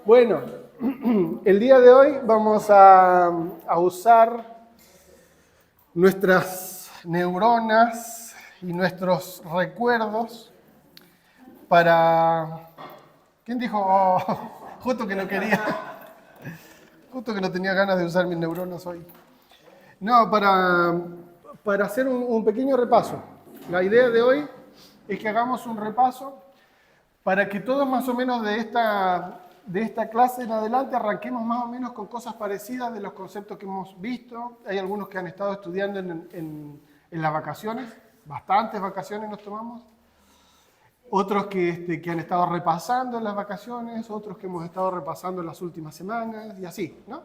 Bueno, el día de hoy vamos a usar nuestras neuronas y nuestros recuerdos para... ¿Quién dijo? Oh, justo que no quería. Justo que no tenía ganas de usar mis neuronas hoy. No, para hacer un pequeño repaso. La idea de hoy es que hagamos un repaso para que todos más o menos de esta clase en adelante arranquemos más o menos con cosas parecidas de los conceptos que hemos visto. Hay algunos que han estado estudiando en las vacaciones, bastantes vacaciones nos tomamos. Otros que han estado repasando en las vacaciones, otros que hemos estado repasando en las últimas semanas y así, ¿no?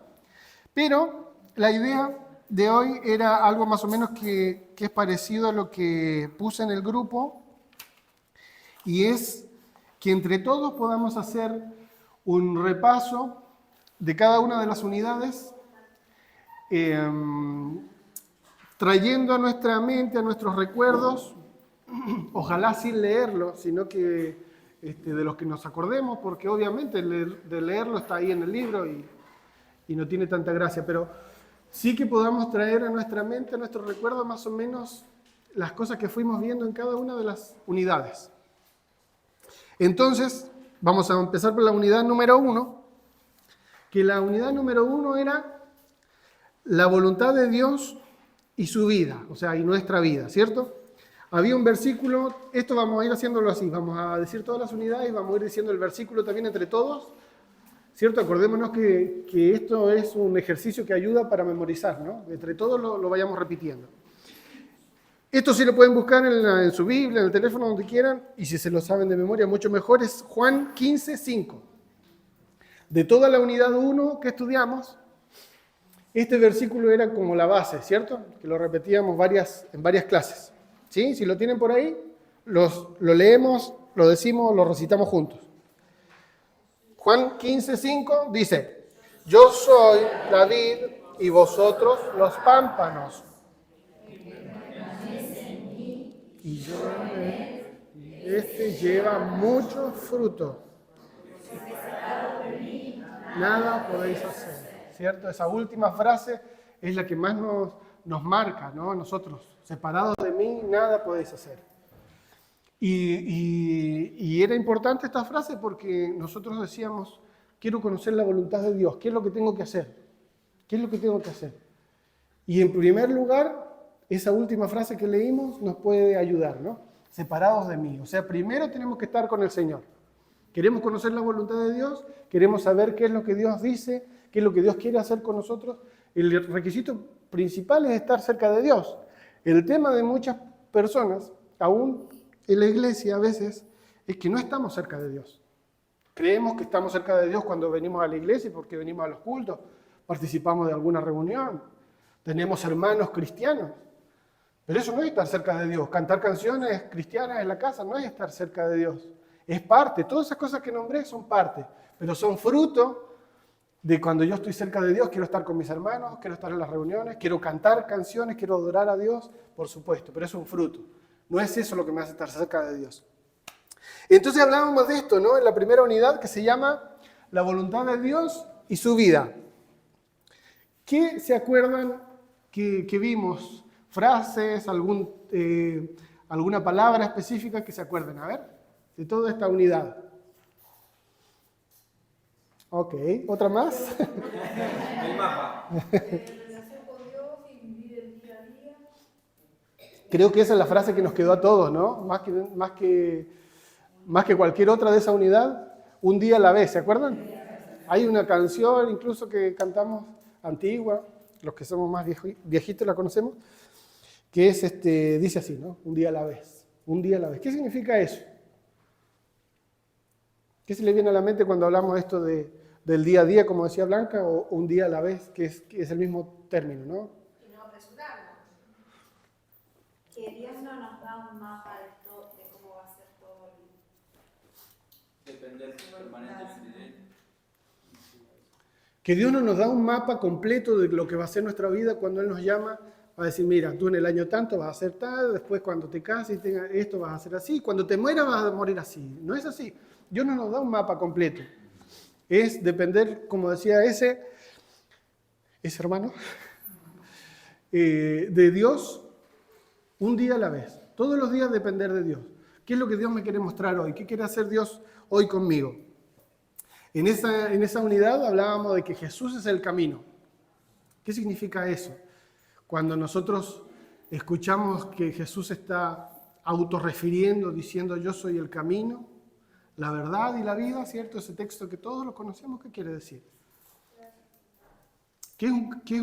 Pero la idea de hoy era algo más o menos que es parecido a lo que puse en el grupo, y es que entre todos podamos hacer un repaso de cada una de las unidades, trayendo a nuestra mente, a nuestros recuerdos, ojalá sin leerlo, sino que de los que nos acordemos, porque obviamente de leerlo está ahí en el libro y no tiene tanta gracia, pero sí que podamos traer a nuestra mente, a nuestro recuerdo, más o menos las cosas que fuimos viendo en cada una de las unidades. Entonces, vamos a empezar por la unidad número 1, que la unidad número 1 era la voluntad de Dios y su vida, o sea, y nuestra vida, ¿cierto? Había un versículo, esto vamos a ir haciéndolo así, vamos a decir todas las unidades y vamos a ir diciendo el versículo también entre todos, ¿cierto? Acordémonos que esto es un ejercicio que ayuda para memorizar, ¿no? Entre todos lo vayamos repitiendo. Esto sí lo pueden buscar en su Biblia, en el teléfono, donde quieran, y si se lo saben de memoria, mucho mejor, es Juan 15:5. De toda la unidad 1 que estudiamos, este versículo era como la base, ¿cierto? Que lo repetíamos en varias clases. ¿Sí? Si lo tienen por ahí, lo leemos, lo decimos, lo recitamos juntos. Juan 15:5 dice: yo soy la vid y vosotros los pámpanos. Y yo en él, lleva mucho fruto. Nada podéis hacer, ¿cierto? Esa última frase es la que más nos marca, ¿no? Nosotros, separados de mí, nada podéis hacer. Y era importante esta frase porque nosotros decíamos, quiero conocer la voluntad de Dios, ¿qué es lo que tengo que hacer? ¿Qué es lo que tengo que hacer? Y en primer lugar, esa última frase que leímos nos puede ayudar, ¿no? Separados de mí. O sea, primero tenemos que estar con el Señor. Queremos conocer la voluntad de Dios, queremos saber qué es lo que Dios dice, qué es lo que Dios quiere hacer con nosotros. El requisito principal es estar cerca de Dios. El tema de muchas personas, aún en la iglesia a veces, es que no estamos cerca de Dios. Creemos que estamos cerca de Dios cuando venimos a la iglesia, porque venimos a los cultos, participamos de alguna reunión, tenemos hermanos cristianos. Pero eso no es estar cerca de Dios. Cantar canciones cristianas en la casa no es estar cerca de Dios. Es parte. Todas esas cosas que nombré son parte, pero son fruto de cuando yo estoy cerca de Dios. Quiero estar con mis hermanos, quiero estar en las reuniones, quiero cantar canciones, quiero adorar a Dios, por supuesto, pero es un fruto. No es eso lo que me hace estar cerca de Dios. Entonces hablábamos de esto, ¿no? En la primera unidad, que se llama la voluntad de Dios y su vida. ¿Qué se acuerdan que vimos? Frases, alguna palabra específica que se acuerden. A ver, de toda esta unidad. Ok, ¿otra más? El mapa. Relación con Dios y vivir el día a día. Creo que esa es la frase que nos quedó a todos, ¿no? Más que cualquier otra de esa unidad, un día a la vez, ¿se acuerdan? Hay una canción incluso que cantamos antigua, los que somos más viejitos la conocemos, que es dice así, ¿no? Un día a la vez, un día a la vez. ¿Qué significa eso? ¿Qué se le viene a la mente cuando hablamos de esto del día a día, como decía Blanca, o un día a la vez, que es el mismo término, ¿no? Y no apresurarnos. Que Dios no nos da un mapa de cómo va a ser todo Depender permanentemente de Él. Que Dios no nos da un mapa completo de lo que va a ser nuestra vida cuando Él nos llama a decir, mira, tú en el año tanto vas a hacer tal, después cuando te cases tengas esto vas a hacer así, cuando te mueras vas a morir así. No es así. Dios no nos da un mapa completo. es depender, como decía ese hermano, de Dios un día a la vez. Todos los días depender de Dios. ¿Qué es lo que Dios me quiere mostrar hoy? ¿Qué quiere hacer Dios hoy conmigo? En esa unidad hablábamos de que Jesús es el camino. ¿Qué significa eso? Cuando nosotros escuchamos que Jesús está autorrefiriendo, diciendo yo soy el camino, la verdad y la vida, ¿cierto? Ese texto que todos lo conocemos, ¿qué quiere decir? Que es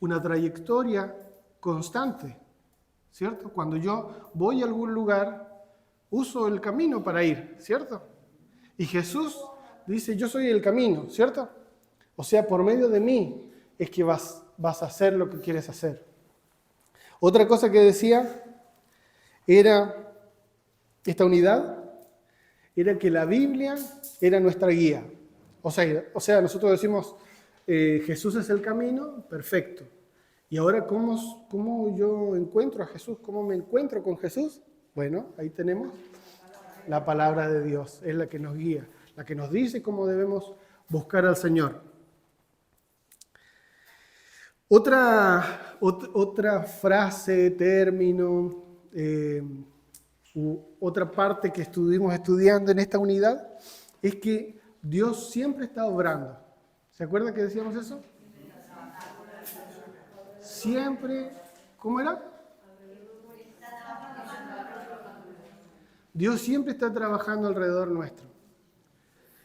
una trayectoria constante, ¿cierto? Cuando yo voy a algún lugar, uso el camino para ir, ¿cierto? Y Jesús dice, yo soy el camino, ¿cierto? O sea, por medio de mí es que vas a hacer lo que quieres hacer. Otra cosa que decía era, esta unidad, era que la Biblia era nuestra guía. O sea, nosotros decimos, Jesús es el camino, perfecto. Y ahora, ¿cómo yo encuentro a Jesús? ¿Cómo me encuentro con Jesús? Bueno, ahí tenemos la palabra de Dios, es la que nos guía, la que nos dice cómo debemos buscar al Señor. Otra frase, término, otra parte que estuvimos estudiando en esta unidad es que Dios siempre está obrando. ¿Se acuerdan que decíamos eso? Siempre, ¿cómo era? Dios siempre está trabajando alrededor nuestro.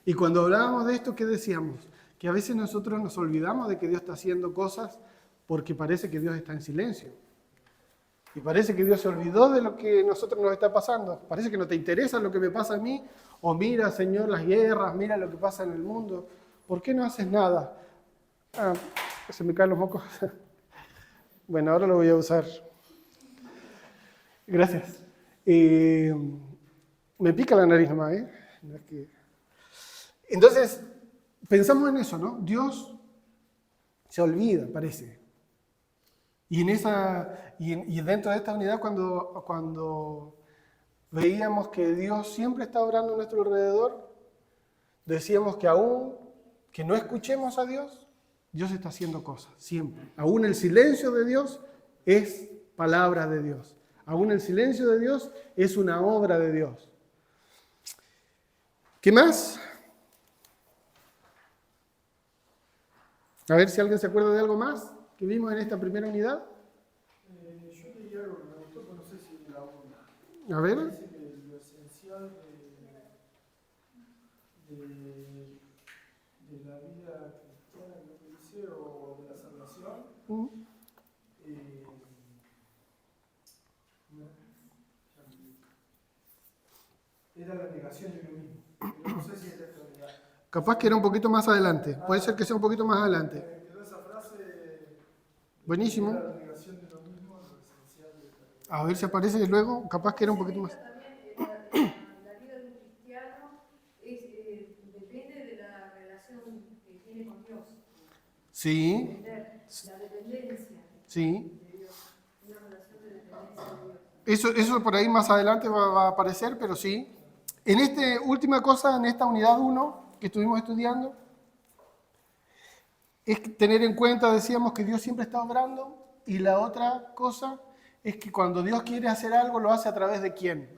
Y cuando hablábamos de esto, ¿qué decíamos? Que a veces nosotros nos olvidamos de que Dios está haciendo cosas porque parece que Dios está en silencio. Y parece que Dios se olvidó de lo que a nosotros nos está pasando. Parece que no te interesa lo que me pasa a mí. O mira, Señor, las guerras, mira lo que pasa en el mundo. ¿Por qué no haces nada? Se me caen los mocos. Bueno, ahora lo voy a usar. Gracias. Me pica la nariz nomás, ¿eh? Entonces, pensamos en eso, ¿no? Dios se olvida, parece. Y dentro de esta unidad, cuando veíamos que Dios siempre está obrando a nuestro alrededor, decíamos que aún que no escuchemos a Dios, Dios está haciendo cosas, siempre. Aún el silencio de Dios es palabra de Dios. Aún el silencio de Dios es una obra de Dios. ¿Qué más? A ver si alguien se acuerda de algo más que vimos en esta primera unidad. Yo leí algo que me gustó, pero no sé si la una. A ver. Dice que lo esencial de la vida cristiana, lo que dice, o de la salvación, era la negación de uno mismo. Pero no sé si es la realidad. Capaz que era un poquito más adelante. Puede ser que sea un poquito más adelante. Me quedó esa frase. Buenísimo. Era la negación de uno mismo, lo esencial de la vida. A ver si aparece luego. Capaz que era un poquito más. También la vida de un cristiano depende de la relación que tiene con Dios. Sí, La dependencia sí. de Dios. Una relación de dependencia de Dios. Eso por ahí más adelante va a aparecer, pero sí. En esta última cosa, en esta unidad 1 que estuvimos estudiando, es tener en cuenta, decíamos, que Dios siempre está obrando, y la otra cosa es que cuando Dios quiere hacer algo, lo hace a través de ¿quién?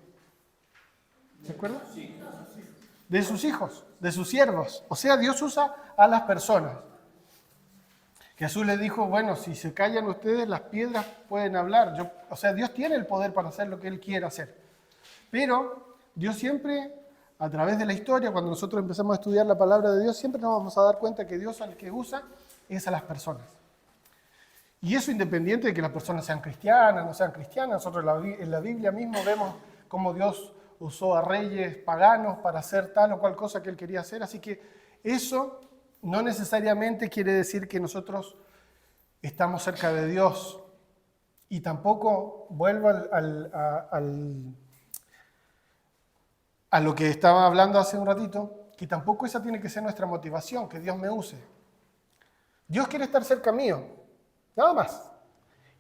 ¿Se acuerdan? De sus hijos, de sus siervos. O sea, Dios usa a las personas. Jesús les dijo, bueno, si se callan ustedes, las piedras pueden hablar. O sea, Dios tiene el poder para hacer lo que Él quiera hacer. Pero Dios siempre, a través de la historia, cuando nosotros empezamos a estudiar la palabra de Dios, siempre nos vamos a dar cuenta que Dios al que usa es a las personas. Y eso independiente de que las personas sean cristianas, no sean cristianas. Nosotros en la Biblia mismo vemos cómo Dios usó a reyes paganos para hacer tal o cual cosa que Él quería hacer. Así que eso no necesariamente quiere decir que nosotros estamos cerca de Dios. Y tampoco vuelvo a lo que estaba hablando hace un ratito, que tampoco esa tiene que ser nuestra motivación, que Dios me use. Dios quiere estar cerca mío, nada más.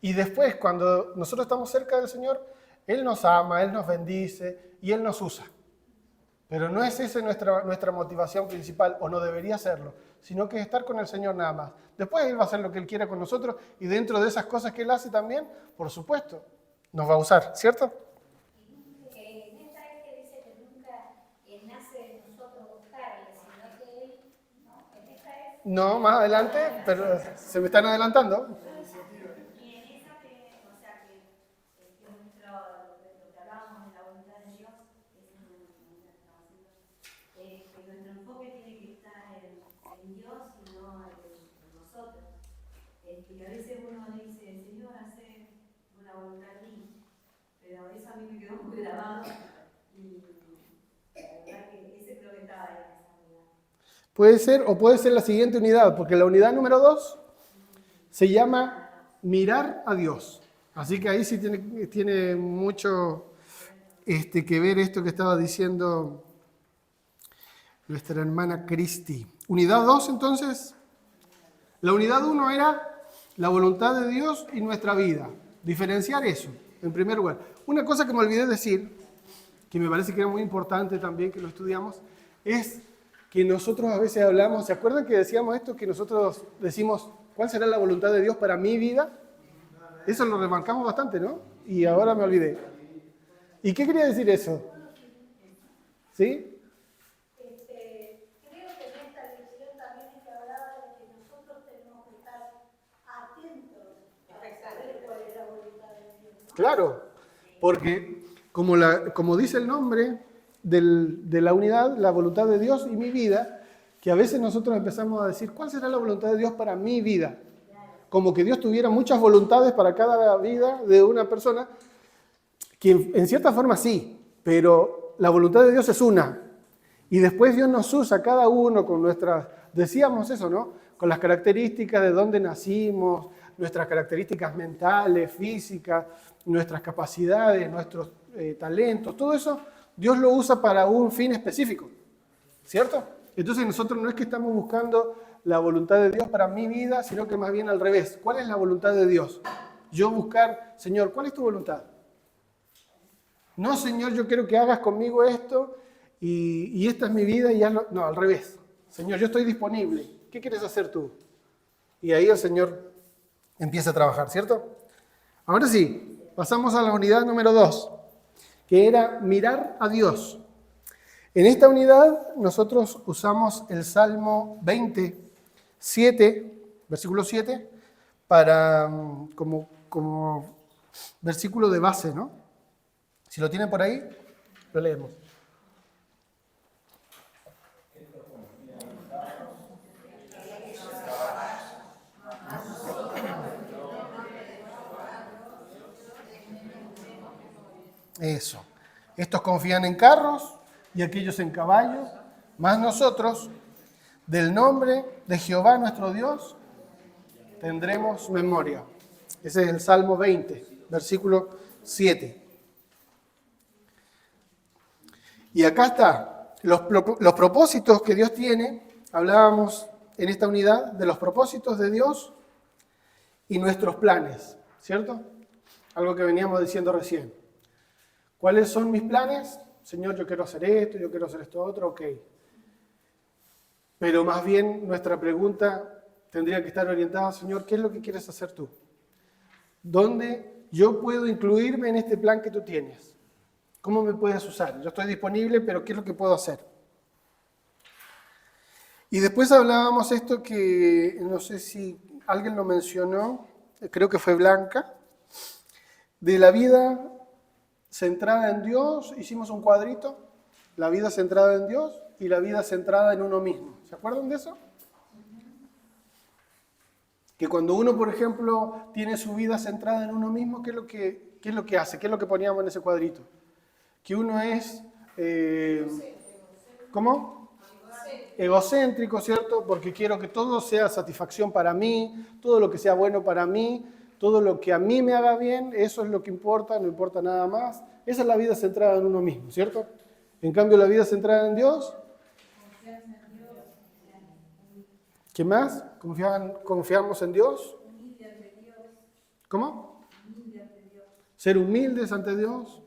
Y después, cuando nosotros estamos cerca del Señor, Él nos ama, Él nos bendice y Él nos usa. Pero no es esa nuestra motivación principal, o no debería serlo, sino que es estar con el Señor nada más. Después Él va a hacer lo que Él quiera con nosotros, y dentro de esas cosas que Él hace también, por supuesto, nos va a usar, ¿cierto? En esta vez que dice que nunca nace de nosotros buscarle, sino que Él, no, en esta vez, No, más adelante, pero se me están adelantando. y en esa que, o sea, que nuestro, lo que hablábamos de la voluntad de Dios, esa es una pregunta que estaba haciendo, que nuestro enfoque tiene que estar en Dios y no en nosotros. Y a veces uno dice, Señor, hace una voluntad en mí, pero eso a mí me quedó muy grabado y la verdad que ese creo que estaba en esa unidad. Puede ser, o puede ser la siguiente unidad, porque la unidad número 2 se llama mirar a Dios. Así que ahí sí tiene mucho que ver esto que estaba diciendo nuestra hermana Cristi. Unidad 2, entonces. La unidad 1 era la voluntad de Dios y nuestra vida. Diferenciar eso, en primer lugar. Una cosa que me olvidé decir, que me parece que era muy importante también que lo estudiamos, es que nosotros a veces hablamos, ¿se acuerdan que decíamos esto? Que nosotros decimos, ¿cuál será la voluntad de Dios para mi vida? Eso lo remarcamos bastante, ¿no? Y ahora me olvidé. ¿Y qué quería decir eso? ¿Sí? Creo que en esta lección también es que hablaba de que nosotros tenemos que estar atentos a saber cuál es la voluntad de Dios. Claro, porque como dice el nombre de la unidad, la voluntad de Dios y mi vida, que a veces nosotros empezamos a decir, ¿cuál será la voluntad de Dios para mi vida? Como que Dios tuviera muchas voluntades para cada vida de una persona, que en cierta forma sí, pero la voluntad de Dios es una. Y después Dios nos usa cada uno con nuestras, decíamos eso, ¿no? Con las características de dónde nacimos, nuestras características mentales, físicas, nuestras capacidades, nuestros talentos, todo eso Dios lo usa para un fin específico, ¿cierto? Entonces nosotros no es que estamos buscando la voluntad de Dios para mi vida, sino que más bien al revés. ¿Cuál es la voluntad de Dios? Yo buscar, Señor, ¿cuál es tu voluntad? No, Señor, yo quiero que hagas conmigo esto y esta es mi vida y ya no, al revés. Señor, yo estoy disponible. ¿Qué quieres hacer tú? Y ahí el Señor empieza a trabajar, ¿cierto? Ahora sí, pasamos a la unidad número 2, que era mirar a Dios. En esta unidad nosotros usamos el Salmo 27, versículo 7, como versículo de base, ¿no? Si lo tienen por ahí, lo leemos. Eso. Estos confían en carros y aquellos en caballos, mas nosotros, del nombre de Jehová nuestro Dios, tendremos memoria. Ese es el Salmo 20, versículo 7. Y acá está, los propósitos que Dios tiene, hablábamos en esta unidad de los propósitos de Dios y nuestros planes, ¿cierto? Algo que veníamos diciendo recién. ¿Cuáles son mis planes? Señor, yo quiero hacer esto, yo quiero hacer esto otro, ok. Pero más bien nuestra pregunta tendría que estar orientada, Señor, ¿qué es lo que quieres hacer tú? ¿Dónde yo puedo incluirme en este plan que tú tienes? ¿Cómo me puedes usar? Yo estoy disponible, pero ¿qué es lo que puedo hacer? Y después hablábamos esto que, no sé si alguien lo mencionó, creo que fue Blanca, de la vida centrada en Dios. Hicimos un cuadrito, la vida centrada en Dios y la vida centrada en uno mismo. ¿Se acuerdan de eso? Que cuando uno, por ejemplo, tiene su vida centrada en uno mismo, ¿qué es lo que hace? ¿Qué es lo que poníamos en ese cuadrito? Que uno es, ¿cómo? Egocéntrico, ¿cierto? Porque quiero que todo sea satisfacción para mí, todo lo que sea bueno para mí, todo lo que a mí me haga bien, eso es lo que importa, no importa nada más. Esa es la vida centrada en uno mismo, ¿cierto? En cambio, la vida centrada en Dios. ¿Qué más? ¿Confiamos en Dios? ¿Cómo? Ser humildes ante Dios.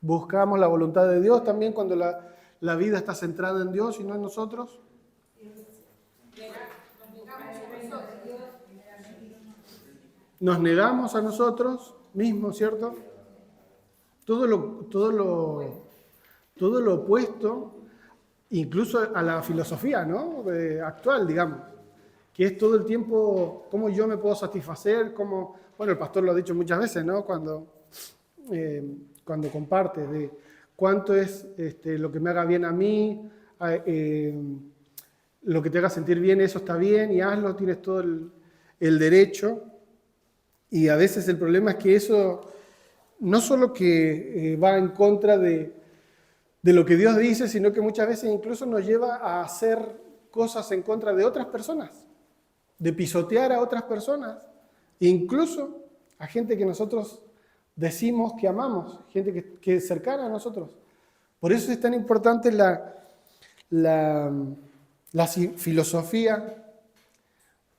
Buscamos la voluntad de Dios también cuando la vida está centrada en Dios y no en nosotros. Nos negamos a nosotros mismos, ¿cierto? Todo lo opuesto, incluso a la filosofía, ¿no? Actual, digamos, que es todo el tiempo cómo yo me puedo satisfacer, bueno, el pastor lo ha dicho muchas veces, ¿no? Cuando comparte de cuánto es lo que me haga bien a mí, lo que te haga sentir bien, eso está bien y hazlo, tienes todo el derecho. Y a veces el problema es que eso no solo que va en contra de lo que Dios dice, sino que muchas veces incluso nos lleva a hacer cosas en contra de otras personas, de pisotear a otras personas, incluso a gente que nosotros decimos que amamos, gente que es cercana a nosotros. Por eso es tan importante la filosofía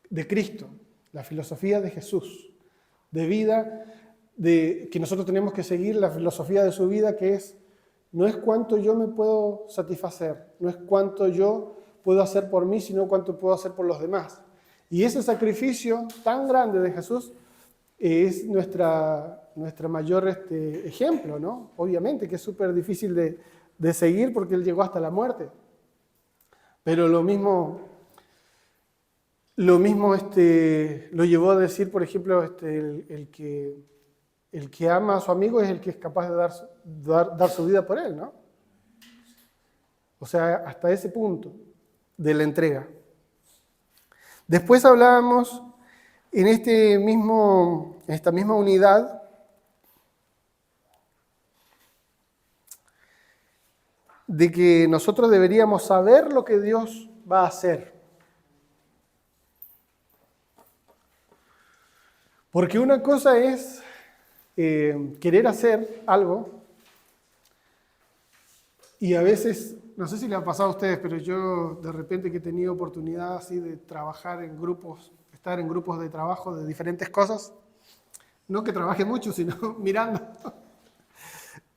de Cristo, la filosofía de Jesús, de vida, que nosotros tenemos que seguir la filosofía de su vida, que no es cuánto yo me puedo satisfacer, no es cuánto yo puedo hacer por mí, sino cuánto puedo hacer por los demás. Y ese sacrificio tan grande de Jesús es nuestra mayor ejemplo, ¿no? Obviamente que es súper difícil de seguir porque Él llegó hasta la muerte. Pero lo mismo lo llevó a decir, por ejemplo, el que ama a su amigo es el que es capaz de dar su vida por él, ¿no? O sea, hasta ese punto de la entrega. Después hablábamos en esta misma unidad de que nosotros deberíamos saber lo que Dios va a hacer. Porque una cosa es querer hacer algo y a veces, no sé si le ha pasado a ustedes, pero yo de repente que he tenido oportunidad así de trabajar en grupos, estar en grupos de trabajo de diferentes cosas, no que trabaje mucho, sino mirando,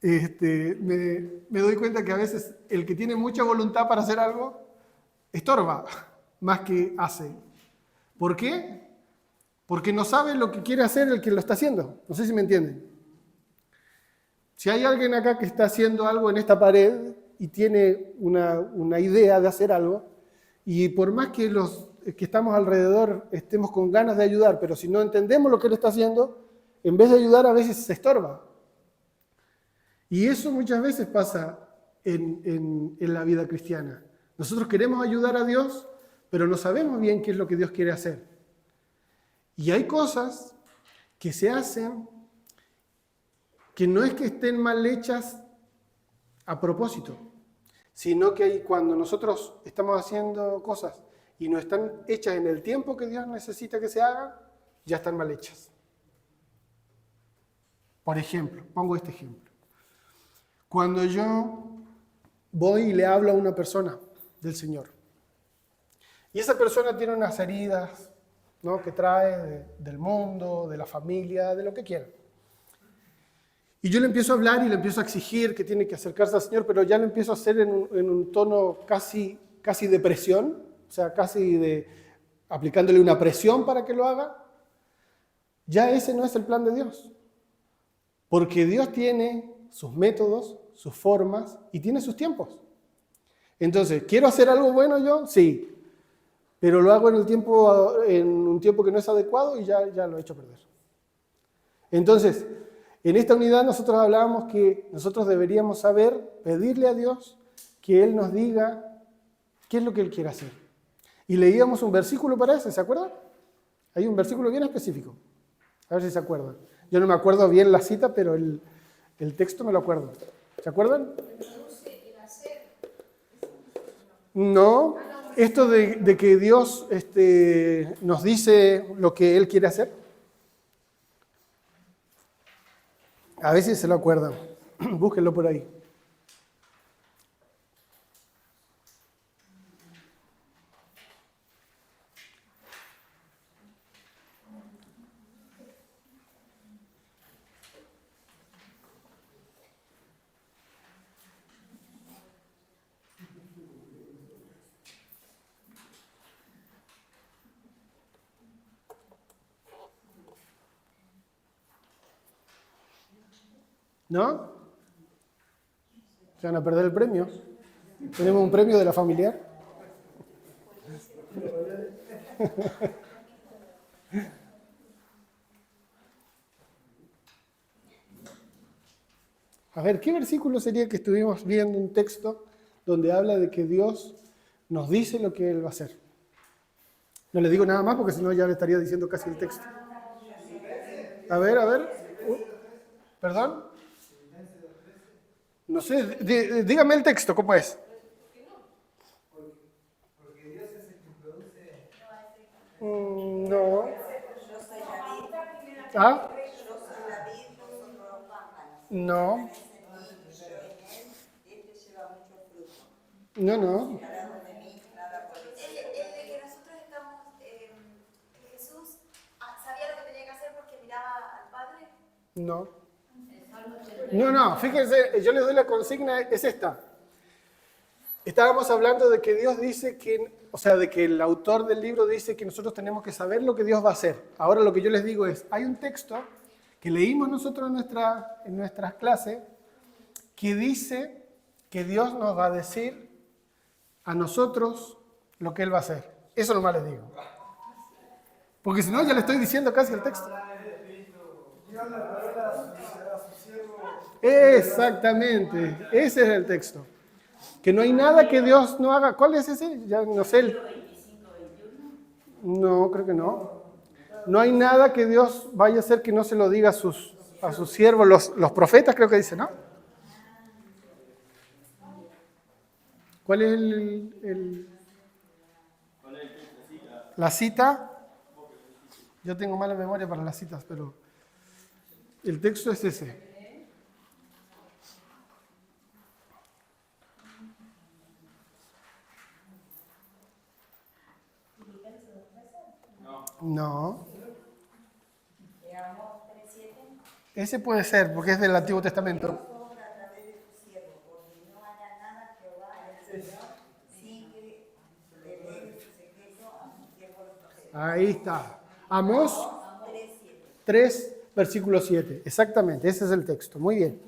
me doy cuenta que a veces el que tiene mucha voluntad para hacer algo, estorba más que hace. ¿Por qué? Porque no sabe lo que quiere hacer el que lo está haciendo. No sé si me entienden. Si hay alguien acá que está haciendo algo en esta pared y tiene una idea de hacer algo, y por más que los que estamos alrededor estemos con ganas de ayudar, pero si no entendemos lo que él está haciendo, en vez de ayudar a veces se estorba. Y eso muchas veces pasa en la vida cristiana. Nosotros queremos ayudar a Dios, pero no sabemos bien qué es lo que Dios quiere hacer. Y hay cosas que se hacen que no es que estén mal hechas a propósito, sino que cuando nosotros estamos haciendo cosas y no están hechas en el tiempo que Dios necesita que se hagan, ya están mal hechas. Por ejemplo, pongo este ejemplo. Cuando yo voy y le hablo a una persona del Señor, y esa persona tiene unas heridas, ¿no?, que trae del mundo, de la familia, de lo que quiera. Y yo le empiezo a hablar y le empiezo a exigir que tiene que acercarse al Señor, pero ya lo empiezo a hacer en un tono casi de presión, o sea, aplicándole una presión para que lo haga. Ya ese no es el plan de Dios. Porque Dios tiene sus métodos, sus formas y tiene sus tiempos. Entonces, ¿quiero hacer algo bueno yo? Sí. Pero lo hago en un tiempo que no es adecuado y ya lo he hecho perder. Entonces, en esta unidad nosotros hablábamos que nosotros deberíamos saber, pedirle a Dios que Él nos diga qué es lo que Él quiere hacer. Y leíamos un versículo para eso, ¿se acuerdan? Hay un versículo bien específico. A ver si se acuerdan. Yo no me acuerdo bien la cita, pero el texto me lo acuerdo. ¿Se acuerdan? No. Esto de que Dios nos dice lo que Él quiere hacer. A veces se lo acuerdan. Búsquenlo por ahí. ¿No? ¿Se van a perder el premio? ¿Tenemos un premio de la familiar? A ver, ¿qué versículo sería que estuvimos viendo un texto donde habla de que Dios nos dice lo que Él va a hacer? No le digo nada más porque si no ya le estaría diciendo casi el texto. A ver. ¿Perdón? No sé, dígame el texto, ¿cómo es? Porque Dios es el que produce. No. ¿Ah? No. No. El de que nosotros estamos, que Jesús sabía lo que tenía que hacer porque miraba al Padre. No. No, fíjense, yo les doy la consigna, es esta. Estábamos hablando de que Dios dice que, o sea, de que el autor del libro dice que nosotros tenemos que saber lo que Dios va a hacer. Ahora lo que yo les digo es, hay un texto que leímos nosotros en nuestras clases que dice que Dios nos va a decir a nosotros lo que Él va a hacer. Eso nomás les digo. Porque si no, ya le estoy diciendo casi el texto. Exactamente, ese es el texto. Que no hay nada que Dios no haga. ¿Cuál es ese? Ya no sé. No, creo que no. No hay nada que Dios vaya a hacer que no se lo diga a sus siervos, los profetas, creo que dice, ¿no? ¿Cuál es la cita? Yo tengo mala memoria para las citas, pero el texto es ese. No. Ese puede ser, porque es del Antiguo Testamento. Ahí está. Amós 3, versículo 7. Exactamente, ese es el texto. Muy bien.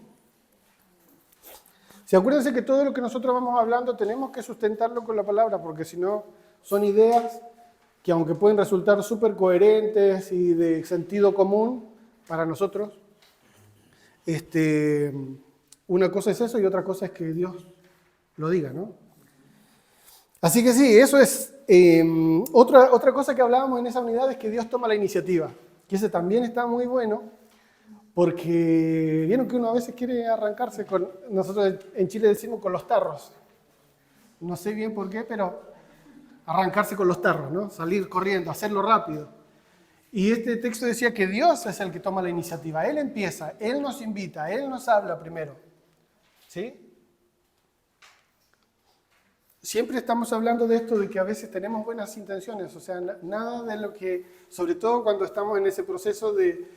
Si acuérdense que todo lo que nosotros vamos hablando tenemos que sustentarlo con la palabra, porque si no son ideas que aunque pueden resultar súper coherentes y de sentido común para nosotros, una cosa es eso y otra cosa es que Dios lo diga, ¿no? Así que sí, eso es otra cosa que hablábamos en esa unidad, es que Dios toma la iniciativa, que ese también está muy bueno, porque vieron que uno a veces quiere arrancarse con, nosotros en Chile decimos con los tarros, no sé bien por qué, pero arrancarse con los tarros, ¿no? Salir corriendo, hacerlo rápido. Y este texto decía que Dios es el que toma la iniciativa, Él empieza, Él nos invita, Él nos habla primero, ¿sí? Siempre estamos hablando de esto, de que a veces tenemos buenas intenciones, o sea, nada de lo que, sobre todo cuando estamos en ese proceso de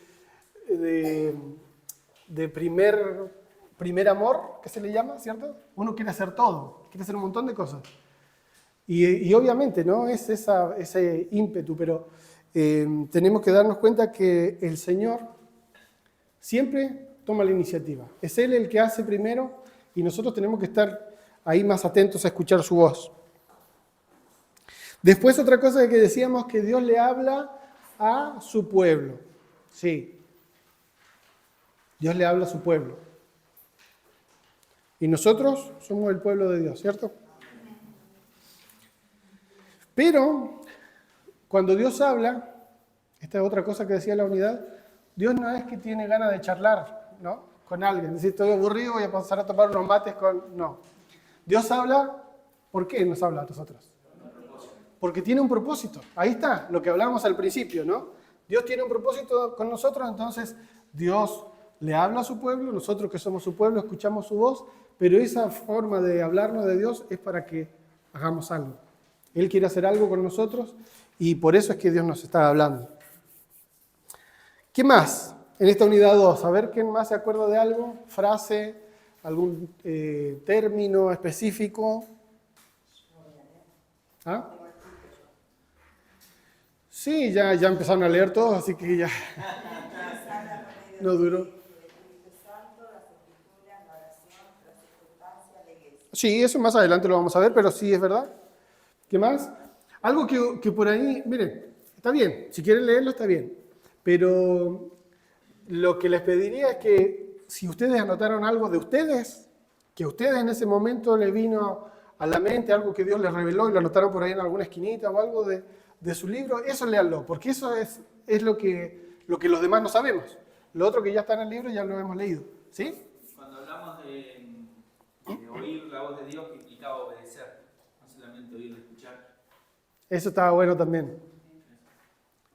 primer amor, que se le llama, ¿cierto? Uno quiere hacer todo, quiere hacer un montón de cosas. Y obviamente, ¿no? Es ese ímpetu, pero tenemos que darnos cuenta que el Señor siempre toma la iniciativa. Es Él el que hace primero y nosotros tenemos que estar ahí más atentos a escuchar su voz. Después otra cosa que decíamos, que Dios le habla a su pueblo. Sí, Dios le habla a su pueblo. Y nosotros somos el pueblo de Dios, ¿cierto? Pero cuando Dios habla, esta es otra cosa que decía la unidad, Dios no es que tiene ganas de charlar, ¿no? Con alguien. Decir, estoy aburrido, voy a pasar a tomar unos mates con... No. Dios habla, ¿por qué nos habla a nosotros? Porque tiene un propósito. Ahí está, lo que hablábamos al principio, ¿no? Dios tiene un propósito con nosotros, entonces Dios le habla a su pueblo, nosotros que somos su pueblo escuchamos su voz, pero esa forma de hablarnos de Dios es para que hagamos algo. Él quiere hacer algo con nosotros y por eso es que Dios nos está hablando. ¿Qué más en esta unidad 2? A ver, ¿quién más se acuerda de algo? ¿Frase? ¿Algún término específico? ¿Ah? Sí, ya empezaron a leer todos, así que ya no duró. Sí, eso más adelante lo vamos a ver, pero sí es verdad. ¿Qué más? Algo que por ahí, miren, está bien, si quieren leerlo está bien, pero lo que les pediría es que si ustedes anotaron algo de ustedes, que a ustedes en ese momento les vino a la mente algo que Dios les reveló y lo anotaron por ahí en alguna esquinita o algo de su libro, eso léanlo, porque eso es lo que los demás no sabemos. Lo otro que ya está en el libro ya lo hemos leído, ¿sí? Cuando hablamos de oír la voz de Dios, que implicaba obedecer, no solamente oír, escuchar. Eso estaba bueno también.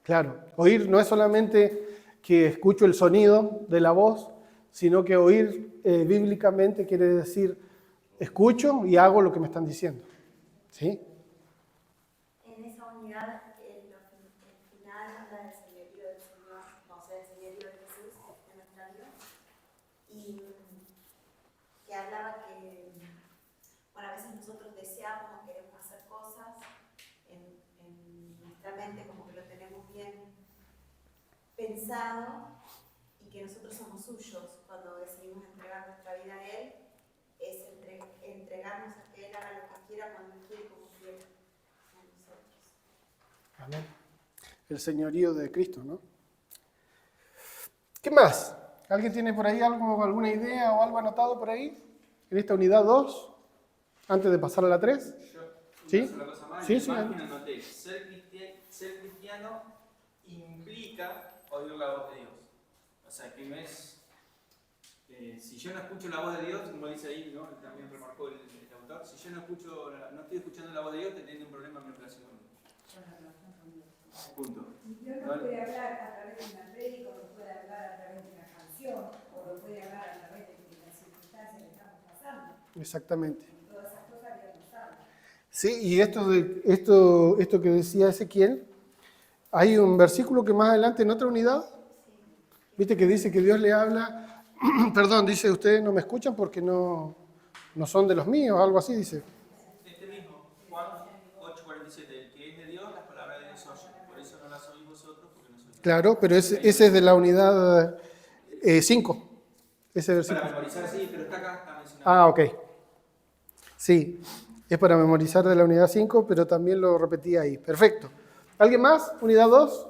Claro, oír no es solamente que escucho el sonido de la voz, sino que oír bíblicamente quiere decir escucho y hago lo que me están diciendo. ¿Sí? En esa unidad, el final habla del señorío del Señor, o sea, del señorío de Jesús en nuestra vida, y que hablaba que, bueno, a veces nosotros deseamos o queremos hacer cosas en nuestra mente como que lo tenemos bien pensado y que nosotros somos suyos cuando decidimos entregar nuestra vida a Él, es entregarnos a que Él haga lo que quiera, cuando quiere, como quiera. Amén. El señorío de Cristo, ¿no? ¿Qué más? ¿Alguien tiene por ahí alguna idea o algo anotado por ahí? En esta unidad 2, antes de pasar a la 3. Yo, ¿Sí? una sola cosa más, Sí, en sí. la imagen anoté, ser cristiano implica oír la voz de Dios. O sea, que no es, si yo no escucho la voz de Dios, como dice ahí, ¿no? También remarcó el autor, si yo no estoy escuchando la voz de Dios, teniendo un problema en mi relación con Dios. Punto. Dios no puede hablar a través de una prédica, o lo puede hablar a través de una canción, o lo puede hablar a través de las circunstancias que estamos pasando. Exactamente. Todas esas cosas Dios nos habla. Sí, y esto que decía Ezequiel, hay un versículo que más adelante en otra unidad, viste que dice que Dios le habla, perdón, dice ustedes no me escuchan porque no son de los míos, algo así dice. Este mismo, Juan 8:47, el que es de Dios, las palabras de Dios oye. Por eso no las oís vosotros, porque no sois de Dios. Claro, pero ese es de la unidad 5, ese versículo. Para memorizar, sí, pero está mencionado. Ah, ok. Sí, es para memorizar de la unidad 5, pero también lo repetí ahí. Perfecto. ¿Alguien más? ¿Unidad 2?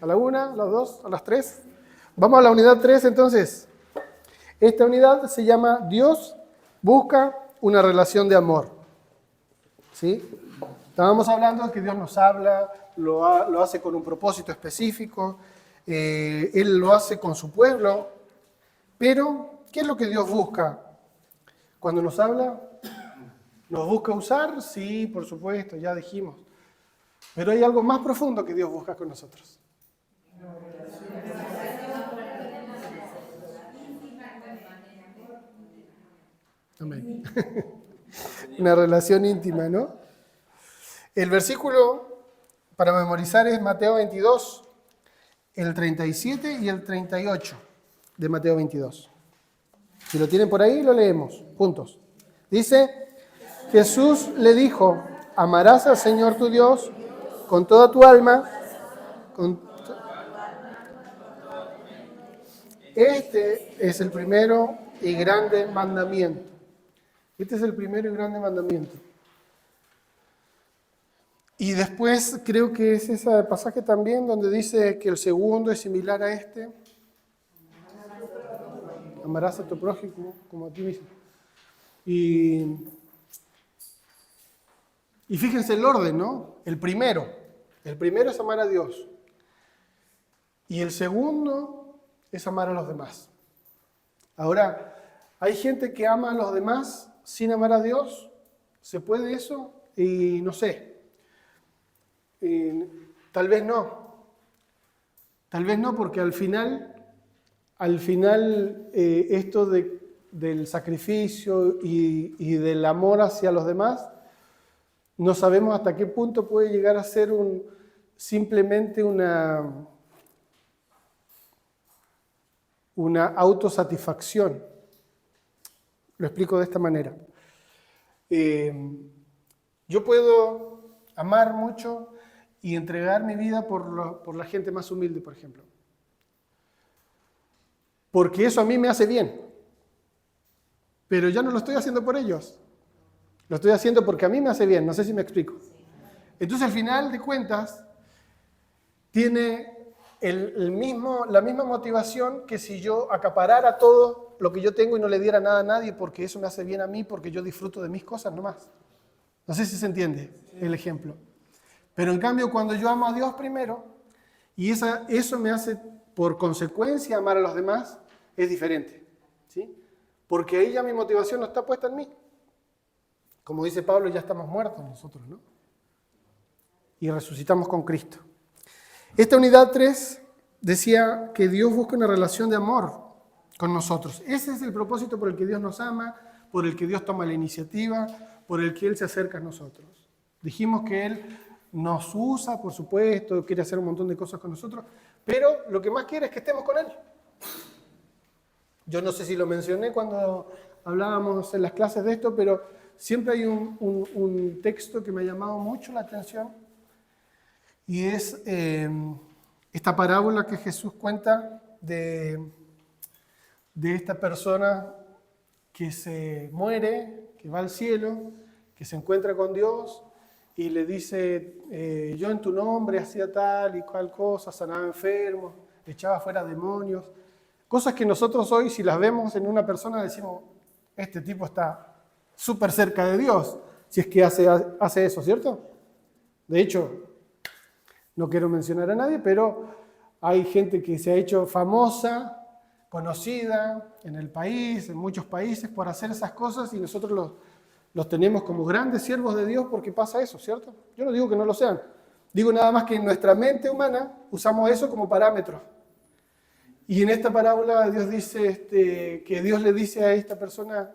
¿A la 1, a las 2, a las 3? Vamos a la unidad 3 entonces. Esta unidad se llama Dios busca una relación de amor. ¿Sí? Estábamos hablando de que Dios nos habla, lo hace con un propósito específico, Él lo hace con su pueblo, pero ¿qué es lo que Dios busca? Cuando nos habla, ¿nos busca usar? Sí, por supuesto, ya dijimos. Pero hay algo más profundo que Dios busca con nosotros. Amén. Una relación íntima, ¿no? El versículo para memorizar es Mateo 22, el 37 y el 38 de Mateo 22. Si lo tienen por ahí, lo leemos juntos. Dice, Jesús le dijo, amarás al Señor tu Dios con toda tu alma, Este es el primero y grande mandamiento. Este es el primero y grande mandamiento. Y después creo que es ese pasaje también donde dice que el segundo es similar a este. Amarás a tu prójimo como a ti mismo. Y fíjense el orden, ¿no? El primero es amar a Dios. Y el segundo es amar a los demás. Ahora, hay gente que ama a los demás sin amar a Dios. ¿Se puede eso? Y no sé. Tal vez no. Tal vez no, porque al final esto del sacrificio y del amor hacia los demás, no sabemos hasta qué punto puede llegar a ser simplemente una autosatisfacción. Lo explico de esta manera. Yo puedo amar mucho y entregar mi vida por la gente más humilde, por ejemplo. Porque eso a mí me hace bien. pero ya no lo estoy haciendo por ellos. Lo estoy haciendo porque a mí me hace bien, no sé si me explico. Entonces, al final de cuentas, tiene la misma motivación que si yo acaparara todo lo que yo tengo y no le diera nada a nadie porque eso me hace bien a mí, porque yo disfruto de mis cosas nomás. No sé si se entiende el ejemplo. Pero en cambio, cuando yo amo a Dios primero, y eso me hace por consecuencia amar a los demás, es diferente. ¿Sí? Porque ahí ya mi motivación no está puesta en mí. Como dice Pablo, ya estamos muertos nosotros, ¿no? Y resucitamos con Cristo. Esta unidad 3 decía que Dios busca una relación de amor con nosotros. Ese es el propósito por el que Dios nos ama, por el que Dios toma la iniciativa, por el que Él se acerca a nosotros. Dijimos que Él nos usa, por supuesto, quiere hacer un montón de cosas con nosotros, pero lo que más quiere es que estemos con Él. Yo no sé si lo mencioné cuando hablábamos en las clases de esto, pero siempre hay un texto que me ha llamado mucho la atención y es esta parábola que Jesús cuenta de esta persona que se muere, que va al cielo, que se encuentra con Dios y le dice, yo en tu nombre hacía tal y cual cosa, sanaba enfermos, echaba fuera demonios. Cosas que nosotros hoy, si las vemos en una persona, decimos, este tipo está súper cerca de Dios, si es que hace eso, ¿cierto? De hecho, no quiero mencionar a nadie, pero hay gente que se ha hecho famosa, conocida en el país, en muchos países, por hacer esas cosas y nosotros los tenemos como grandes siervos de Dios porque pasa eso, ¿cierto? Yo no digo que no lo sean, digo nada más que en nuestra mente humana usamos eso como parámetro. Y en esta parábola Dios dice que Dios le dice a esta persona,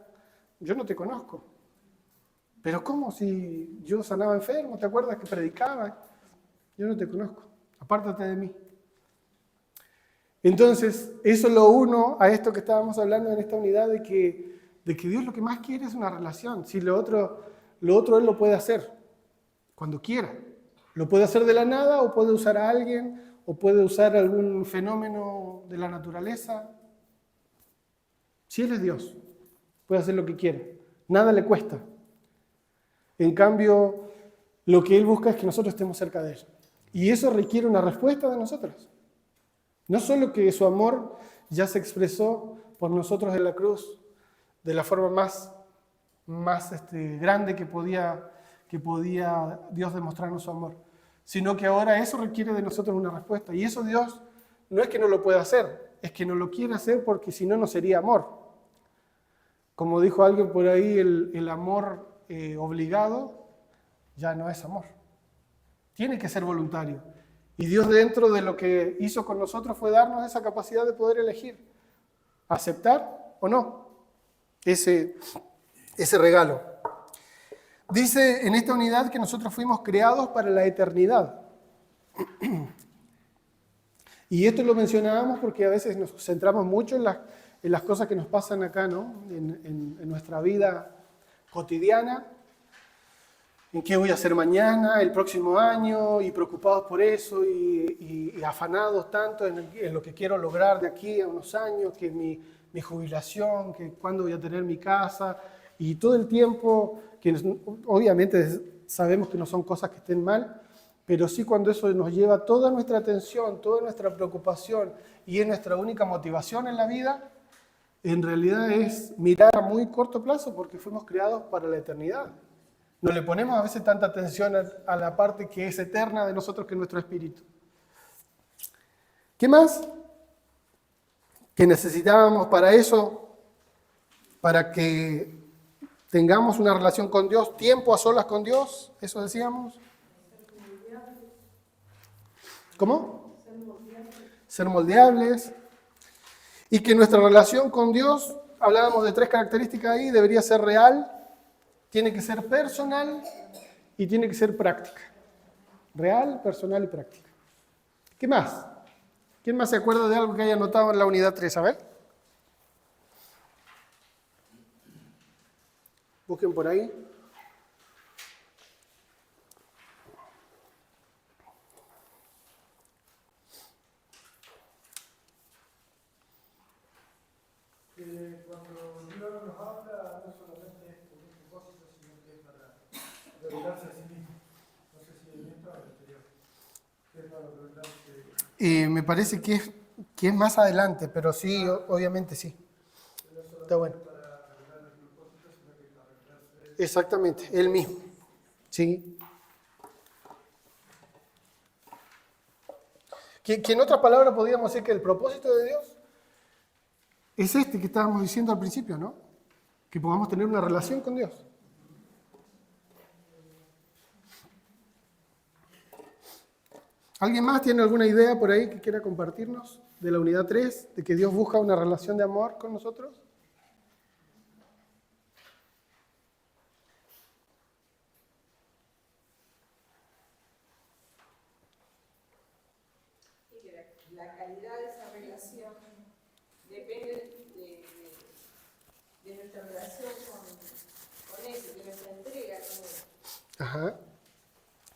yo no te conozco. Pero ¿cómo? Si yo sanaba enfermos, ¿te acuerdas que predicaba? Yo no te conozco, apártate de mí. Entonces, eso lo uno a esto que estábamos hablando en esta unidad de que Dios lo que más quiere es una relación. Si lo otro Él lo puede hacer cuando quiera. Lo puede hacer de la nada o puede usar a alguien o puede usar algún fenómeno de la naturaleza. Si Él es Dios, puede hacer lo que quiere. Nada le cuesta. En cambio, lo que Él busca es que nosotros estemos cerca de Él. Y eso requiere una respuesta de nosotros. No solo que su amor ya se expresó por nosotros en la cruz de la forma más grande que podía Dios demostrarnos su amor, sino que ahora eso requiere de nosotros una respuesta. Y eso Dios no es que no lo pueda hacer, es que no lo quiere hacer porque si no, no sería amor. Como dijo alguien por ahí, el amor obligado ya no es amor. Tiene que ser voluntario. Y Dios dentro de lo que hizo con nosotros fue darnos esa capacidad de poder elegir, aceptar o no ese regalo. Dice en esta unidad que nosotros fuimos creados para la eternidad. Y esto lo mencionábamos porque a veces nos centramos mucho en las cosas que nos pasan acá, ¿no? En nuestra vida cotidiana. ¿En qué voy a hacer mañana, el próximo año? Y preocupados por eso y afanados tanto en lo que quiero lograr de aquí a unos años, que mi jubilación, que cuándo voy a tener mi casa. Y todo el tiempo, que obviamente sabemos que no son cosas que estén mal, pero sí cuando eso nos lleva toda nuestra atención, toda nuestra preocupación y es nuestra única motivación en la vida, en realidad es mirar a muy corto plazo porque fuimos creados para la eternidad. No le ponemos a veces tanta atención a la parte que es eterna de nosotros que es nuestro espíritu. ¿Qué más? Que necesitábamos para eso, para que tengamos una relación con Dios, tiempo a solas con Dios, eso decíamos. ¿Cómo? Ser moldeables. Y que nuestra relación con Dios, hablábamos de 3 características ahí, debería ser real, tiene que ser personal y tiene que ser práctica. Real, personal y práctica. ¿Qué más? ¿Quién más se acuerda de algo que haya notado en la unidad 3? A ver. Busquen por ahí. Cuando Dios nos habla revelarse a sí mismo. No sé si en esta o en la anterior. ¿Qué es para revelarse? Me parece que es más adelante, pero sí, obviamente sí. Está bueno. Exactamente, él mismo. Sí. Que en otras palabras podríamos decir que el propósito de Dios es este que estábamos diciendo al principio, ¿no? Que podamos tener una relación con Dios. ¿Alguien más tiene alguna idea por ahí que quiera compartirnos de la unidad 3, de que Dios busca una relación de amor con nosotros? Y que la calidad de esa relación depende de nuestra relación con Él, de nuestra entrega con Él. Ajá,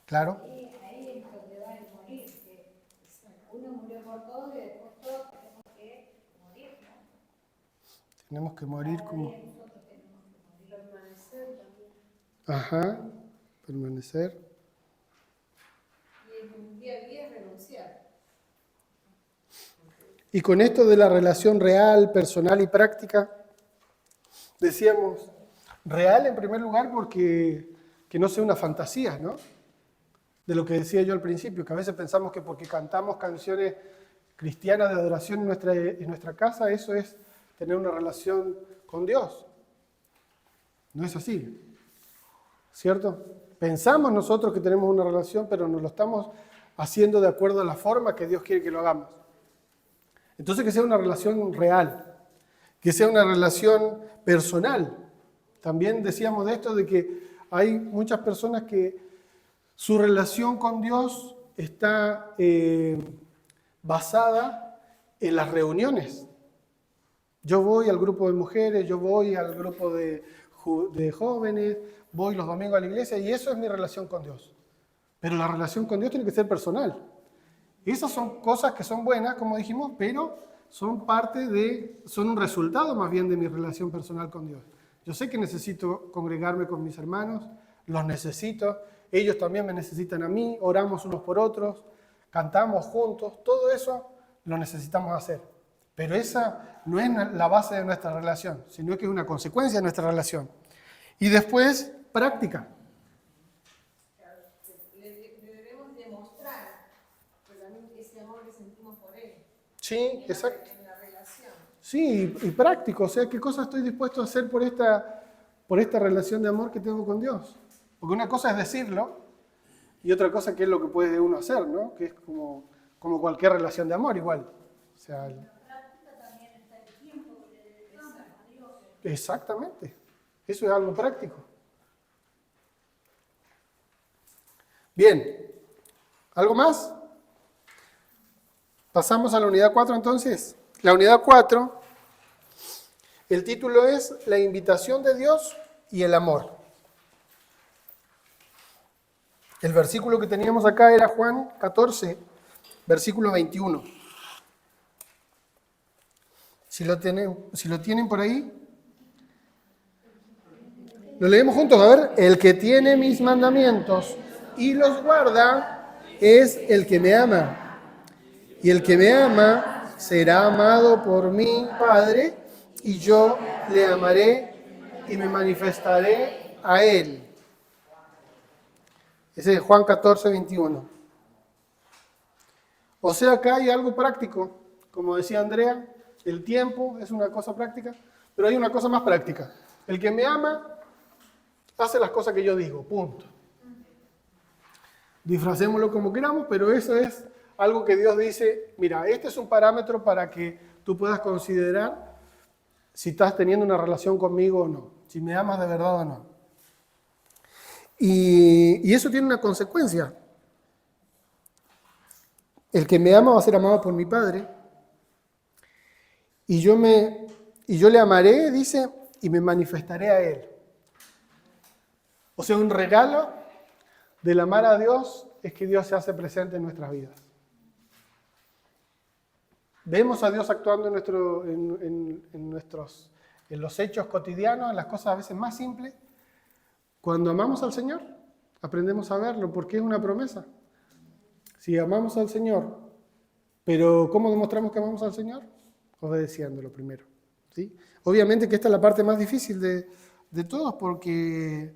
claro. Ahí es donde va el morir, que uno murió por todos y después todos tenemos que morir, ¿no? Tenemos que morir como... Nosotros tenemos que morir. Permanecer también. Ajá, permanecer. Y en un día a día es renunciar. Y con esto de la relación real, personal y práctica, decíamos, real en primer lugar porque que no sea una fantasía, ¿no? De lo que decía yo al principio, que a veces pensamos que porque cantamos canciones cristianas de adoración en nuestra casa, eso es tener una relación con Dios. No es así, ¿cierto? Pensamos nosotros que tenemos una relación, pero nos lo estamos haciendo de acuerdo a la forma que Dios quiere que lo hagamos. Entonces que sea una relación real, que sea una relación personal. También decíamos de esto, de que hay muchas personas que su relación con Dios está basada en las reuniones. Yo voy al grupo de mujeres, yo voy al grupo de jóvenes, voy los domingos a la iglesia y eso es mi relación con Dios. Pero la relación con Dios tiene que ser personal. Esas son cosas que son buenas, como dijimos, pero son un resultado más bien de mi relación personal con Dios. Yo sé que necesito congregarme con mis hermanos, los necesito, ellos también me necesitan a mí, oramos unos por otros, cantamos juntos, todo eso lo necesitamos hacer. Pero esa no es la base de nuestra relación, sino que es una consecuencia de nuestra relación. Y después, práctica. Le debemos demostrar ese amor que sentimos por Él. Sí, exacto. En la relación. Sí, y práctico, o sea, ¿qué cosa estoy dispuesto a hacer por esta relación de amor que tengo con Dios? Porque una cosa es decirlo y otra cosa que es lo que puede uno hacer, ¿no? Que es como cualquier relación de amor igual. O sea, exactamente, eso es algo práctico. Bien, ¿algo más? Pasamos a la unidad 4 entonces. La unidad 4, el título es La invitación de Dios y el amor. El versículo que teníamos acá era Juan 14, versículo 21. Si lo tienen por ahí, lo leemos juntos. A ver, el que tiene mis mandamientos y los guarda es el que me ama. Y el que me ama será amado por mi Padre, y yo le amaré y me manifestaré a él. Ese es Juan 14, 21. O sea, acá hay algo práctico. Como decía Andrea, el tiempo es una cosa práctica, pero hay una cosa más práctica. El que me ama hace las cosas que yo digo, punto. Disfracémoslo como queramos, pero eso es algo que Dios dice, mira, este es un parámetro para que tú puedas considerar si estás teniendo una relación conmigo o no, si me amas de verdad o no. Y eso tiene una consecuencia. El que me ama va a ser amado por mi Padre. Y yo le amaré, dice, y me manifestaré a Él. O sea, un regalo del amar a Dios es que Dios se hace presente en nuestras vidas. Vemos a Dios actuando en los hechos cotidianos, en las cosas a veces más simples. Cuando amamos al Señor, Aprendemos a verlo porque es una promesa. Si amamos al Señor, pero ¿cómo demostramos que amamos al Señor? Obedeciéndolo primero, ¿sí? Obviamente que esta es la parte más difícil de todos, porque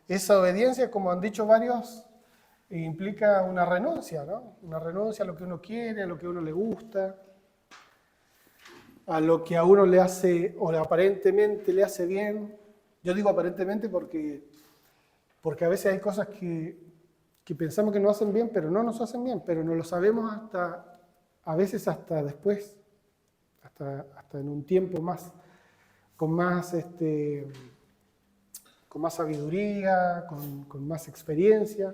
esa obediencia, como han dicho varios, implica una renuncia, ¿no? Una renuncia a lo que uno quiere, a lo que a uno le gusta, a lo que a uno le hace, o aparentemente le hace bien. Yo digo aparentemente porque a veces hay cosas que pensamos que nos hacen bien, pero no nos hacen bien, pero no lo sabemos a veces hasta después, hasta en un tiempo más, con más sabiduría, con más experiencia.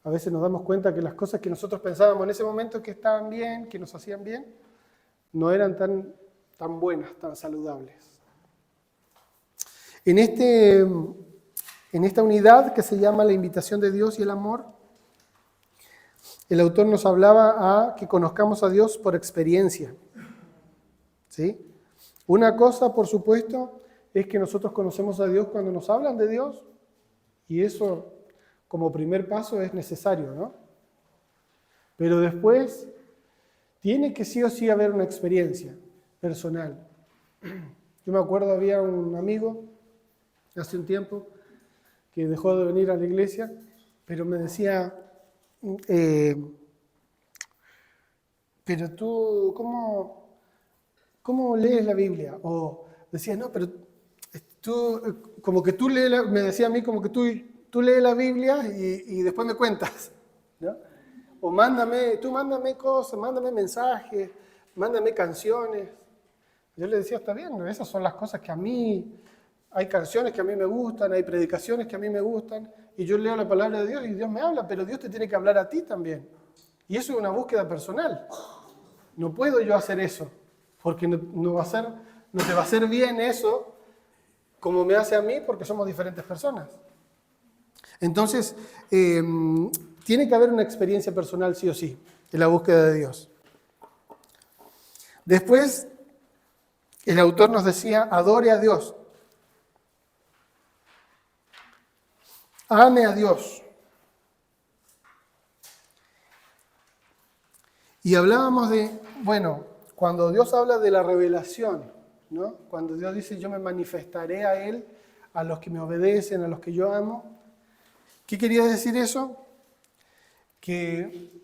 A veces nos damos cuenta que las cosas que nosotros pensábamos en ese momento que estaban bien, que nos hacían bien, no eran tan buenas, tan saludables. En esta unidad que se llama la invitación de Dios y el amor, el autor nos hablaba a que conozcamos a Dios por experiencia, ¿sí? Una cosa, por supuesto, es que nosotros conocemos a Dios cuando nos hablan de Dios, y eso como primer paso es necesario, ¿no? Pero después tiene que sí o sí haber una experiencia personal. Yo me acuerdo, había un amigo hace un tiempo que dejó de venir a la iglesia, pero me decía, pero tú, ¿cómo lees la Biblia? O decía, no, pero tú, como que tú lees, me decía a mí, como que tú lees la Biblia y después me cuentas, ¿no? O mándame cosas, mándame mensajes, mándame canciones. Yo le decía, está bien, esas son las cosas que a mí, hay canciones que a mí me gustan, hay predicaciones que a mí me gustan, y yo leo la palabra de Dios y Dios me habla, pero Dios te tiene que hablar a ti también. Y eso es una búsqueda personal. No puedo yo hacer eso, porque no te va a hacer bien eso como me hace a mí, porque somos diferentes personas. Entonces, tiene que haber una experiencia personal sí o sí, en la búsqueda de Dios. Después, el autor nos decía, adore a Dios. Ame a Dios. Y hablábamos de, bueno, cuando Dios habla de la revelación, ¿no? Cuando Dios dice, yo me manifestaré a Él, a los que me obedecen, a los que yo amo. ¿Qué quería decir eso? Que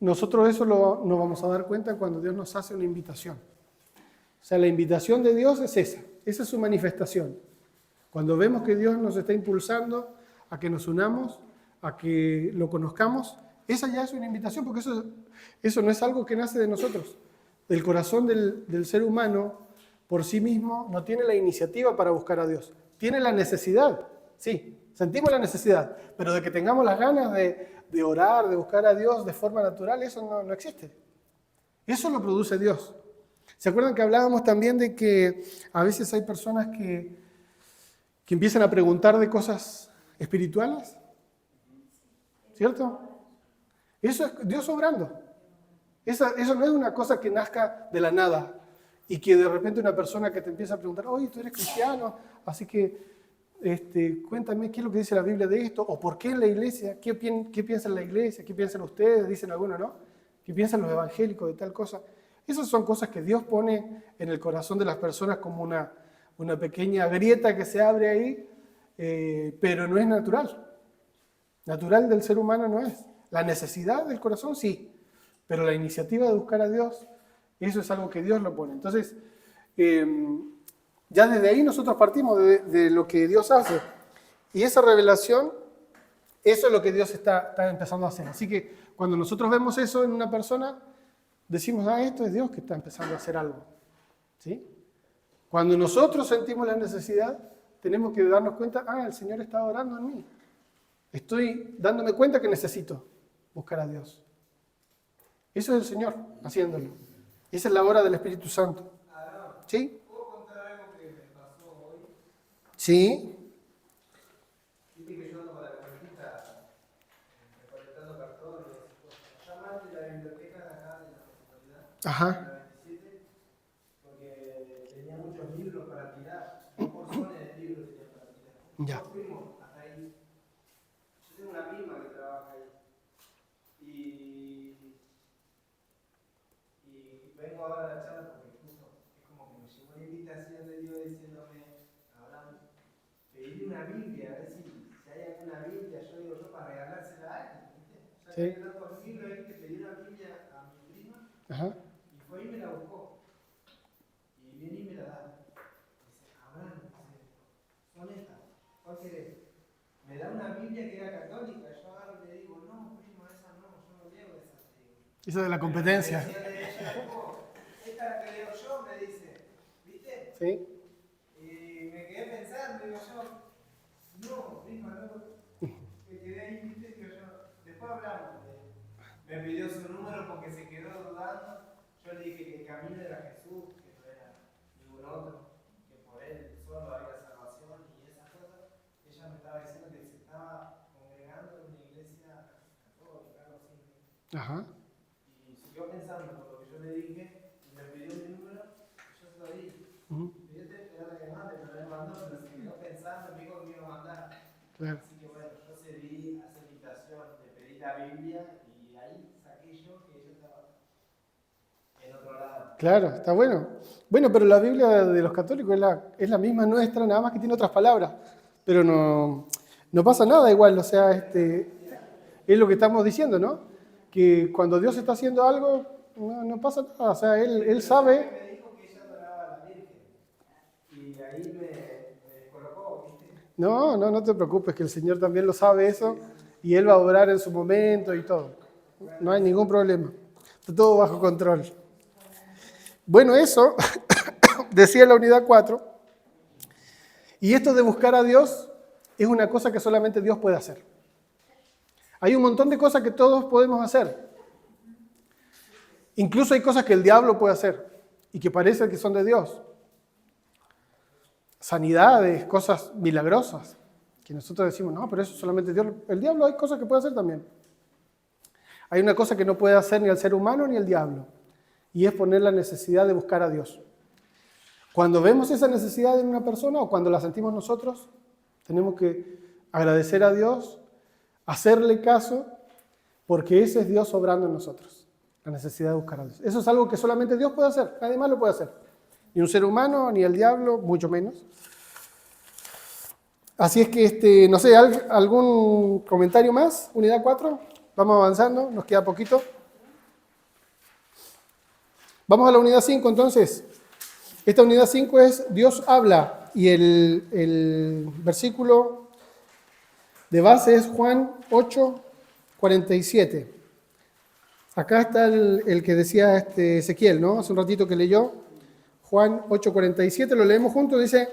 nosotros eso nos vamos a dar cuenta cuando Dios nos hace una invitación. O sea, la invitación de Dios es esa es su manifestación. Cuando vemos que Dios nos está impulsando a que nos unamos, a que lo conozcamos, esa ya es una invitación, porque eso no es algo que nace de nosotros. El corazón del ser humano por sí mismo no tiene la iniciativa para buscar a Dios. Tiene la necesidad, sí, sentimos la necesidad, pero de que tengamos las ganas de orar, de buscar a Dios de forma natural, eso no existe. Eso lo produce Dios. ¿Se acuerdan que hablábamos también de que a veces hay personas que empiezan a preguntar de cosas espirituales? ¿Cierto? Eso es Dios obrando. Eso no es una cosa que nazca de la nada y que de repente una persona que te empieza a preguntar, oye, tú eres cristiano, así que cuéntame qué es lo que dice la Biblia de esto, o por qué en la iglesia, qué piensa la iglesia, qué piensan ustedes, dicen algunos, ¿no? ¿Qué piensan los evangélicos de tal cosa? Esas son cosas que Dios pone en el corazón de las personas como una pequeña grieta que se abre ahí, pero no es natural. Natural del ser humano no es. La necesidad del corazón sí, pero la iniciativa de buscar a Dios, eso es algo que Dios lo pone. Entonces, ya desde ahí nosotros partimos de lo que Dios hace. Y esa revelación, eso es lo que Dios está empezando a hacer. Así que cuando nosotros vemos eso en una persona, decimos, esto es Dios que está empezando a hacer algo. ¿Sí? Cuando nosotros sentimos la necesidad, tenemos que darnos cuenta, el Señor está orando en mí. Estoy dándome cuenta que necesito buscar a Dios. Eso es el Señor haciéndolo. Esa es la obra del Espíritu Santo. ¿Sí? ¿Puedo contar algo que me pasó hoy? Sí. Viste que yo ando con la camioneta recolectando cartones y cosas. Allá más de la biblioteca de acá de la municipalidad. Ajá. La 27, porque tenía muchos libros para tirar. Porciones de libros tenía para tirar. Ya. Nos fuimos hasta ahí. Yo tengo una prima que trabaja ahí. Y vengo ahora a la charla porque justo es como que me llegó una invitación de Dios diciéndome, Abraham, pedir una Biblia, a ver si hay alguna Biblia, yo digo yo, para regalársela a alguien, ¿viste? Ya que hay tantos libros, que pedí una Biblia a mi prima, Ajá. y fue y me la buscó. Y viene y me la da. Dice, Abraham, son estas, ¿cuál querés? Me da una Biblia que era católica, yo agarro y le digo, no, primo, esa no, yo no leo esa. Esa de la competencia. Esta es la que leo yo, me dice, ¿viste? Sí. Y me quedé pensando, digo yo, no, prima, no, me quedé ahí, ¿viste? Digo yo, después hablamos. Me pidió su número porque se quedó dudando. Yo le dije que el camino era Jesús, que no era ningún otro, que por él solo había salvación y esas cosas. Ella me estaba diciendo que se estaba congregando en una iglesia católica, algo así. Ajá. Y siguió pensando por lo que yo le dije y me pidió mi número, yo se lo di. Y yo te la llamada, pero me mandó, pero se quedó pensando, me dijo que me iba a mandar. Claro. Así que bueno, yo cedí a esa invitación, le pedí la Biblia y ahí saqué yo que ella estaba en otro lado. Claro, está bueno. Bueno, pero la Biblia de los católicos es la misma nuestra, nada más que tiene otras palabras. Pero no pasa nada igual, o sea, es lo que estamos diciendo, ¿no? Que cuando Dios está haciendo algo, no pasa nada, o sea, Él sabe. Me dijo que ella adoraba a la Virgen y ahí me descolocó, ¿viste? No te preocupes, que el Señor también lo sabe eso y Él va a obrar en su momento y todo. No hay ningún problema, está todo bajo control. Bueno, eso decía la unidad 4. Y esto de buscar a Dios es una cosa que solamente Dios puede hacer. Hay un montón de cosas que todos podemos hacer. Incluso hay cosas que el diablo puede hacer y que parece que son de Dios. Sanidades, cosas milagrosas, que nosotros decimos, no, pero eso solamente Dios. El diablo hay cosas que puede hacer también. Hay una cosa que no puede hacer ni el ser humano ni el diablo, y es poner la necesidad de buscar a Dios. Cuando vemos esa necesidad en una persona o cuando la sentimos nosotros, tenemos que agradecer a Dios, hacerle caso, porque ese es Dios obrando en nosotros, la necesidad de buscar a Dios. Eso es algo que solamente Dios puede hacer, nadie más lo puede hacer. Ni un ser humano, ni el diablo, mucho menos. Así es que, no sé, ¿algún comentario más? Unidad 4, vamos avanzando, nos queda poquito. Vamos a la unidad 5 entonces. Esta unidad 5 es Dios habla y el versículo de base es Juan 8:47. Acá está el que decía Ezequiel, ¿no? Hace un ratito que leyó. Juan 8:47, lo leemos juntos, dice,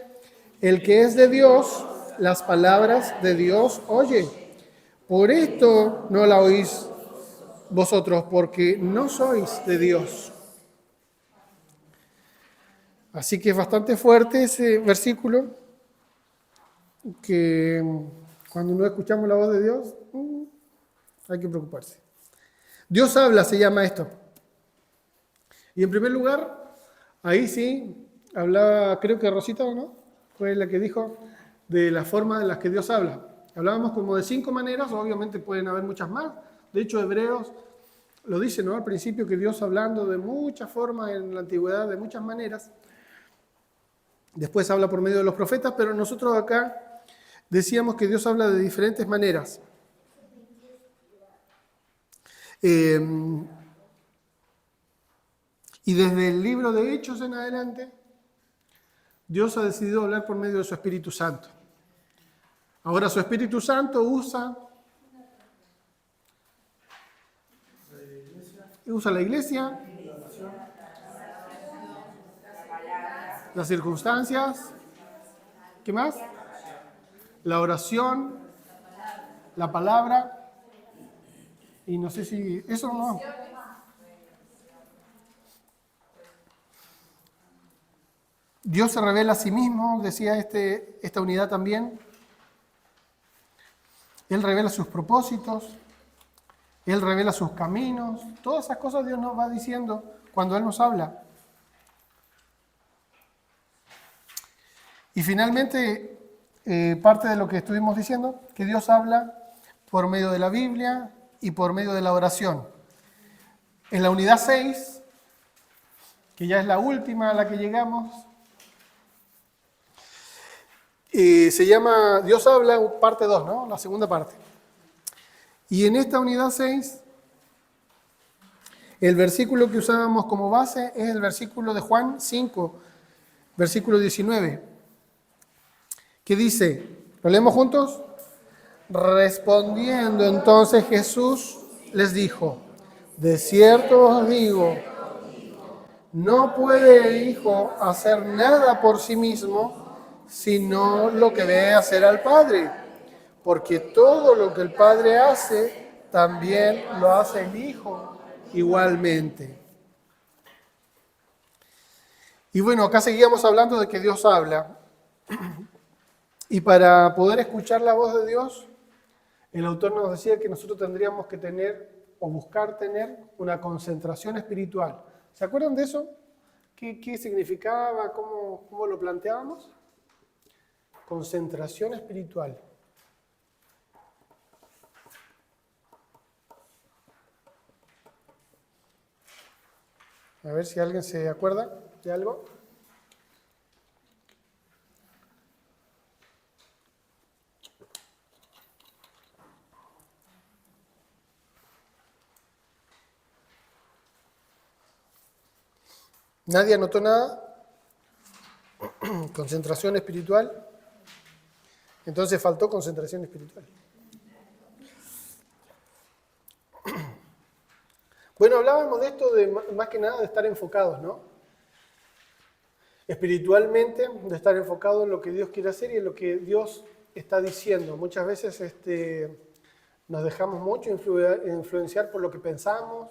el que es de Dios, las palabras de Dios oye. Por esto no la oís vosotros, porque no sois de Dios. Así que es bastante fuerte ese versículo, que cuando no escuchamos la voz de Dios, hay que preocuparse. Dios habla, se llama esto. Y en primer lugar, ahí sí, hablaba, creo que Rosita, ¿no? Fue la que dijo de la forma en la que Dios habla. Hablábamos como de 5 maneras, obviamente pueden haber muchas más. De hecho, Hebreos lo dice, ¿no? Al principio, que Dios hablando de muchas formas en la antigüedad, de muchas maneras. Después habla por medio de los profetas, pero nosotros acá decíamos que Dios habla de diferentes maneras. Y desde el libro de Hechos en adelante, Dios ha decidido hablar por medio de su Espíritu Santo. Ahora su Espíritu Santo usa la iglesia, las circunstancias, ¿qué más? La oración, la palabra, y no sé si eso no. Dios se revela a sí mismo, decía esta unidad también. Él revela sus propósitos, Él revela sus caminos, todas esas cosas Dios nos va diciendo cuando Él nos habla. Y finalmente, parte de lo que estuvimos diciendo, que Dios habla por medio de la Biblia y por medio de la oración. En la unidad 6, que ya es la última a la que llegamos, se llama Dios habla, parte 2, ¿no? La segunda parte. Y en esta unidad 6, el versículo que usábamos como base es el versículo de Juan 5, versículo 19, que dice, ¿lo leemos juntos? Respondiendo entonces Jesús les dijo, de cierto os digo, no puede el Hijo hacer nada por sí mismo, sino lo que ve hacer al Padre, porque todo lo que el Padre hace, también lo hace el Hijo igualmente. Y bueno, acá seguíamos hablando de que Dios habla, y para poder escuchar la voz de Dios, el autor nos decía que nosotros tendríamos que tener o buscar tener una concentración espiritual. ¿Se acuerdan de eso? ¿Qué significaba? ¿Cómo lo planteábamos? Concentración espiritual. A ver si alguien se acuerda de algo. ¿Nadie anotó nada? Concentración espiritual. Entonces faltó concentración espiritual. Bueno, hablábamos de esto de más que nada de estar enfocados, ¿no? Espiritualmente, de estar enfocados en lo que Dios quiere hacer y en lo que Dios está diciendo. Muchas veces nos dejamos mucho influenciar por lo que pensamos,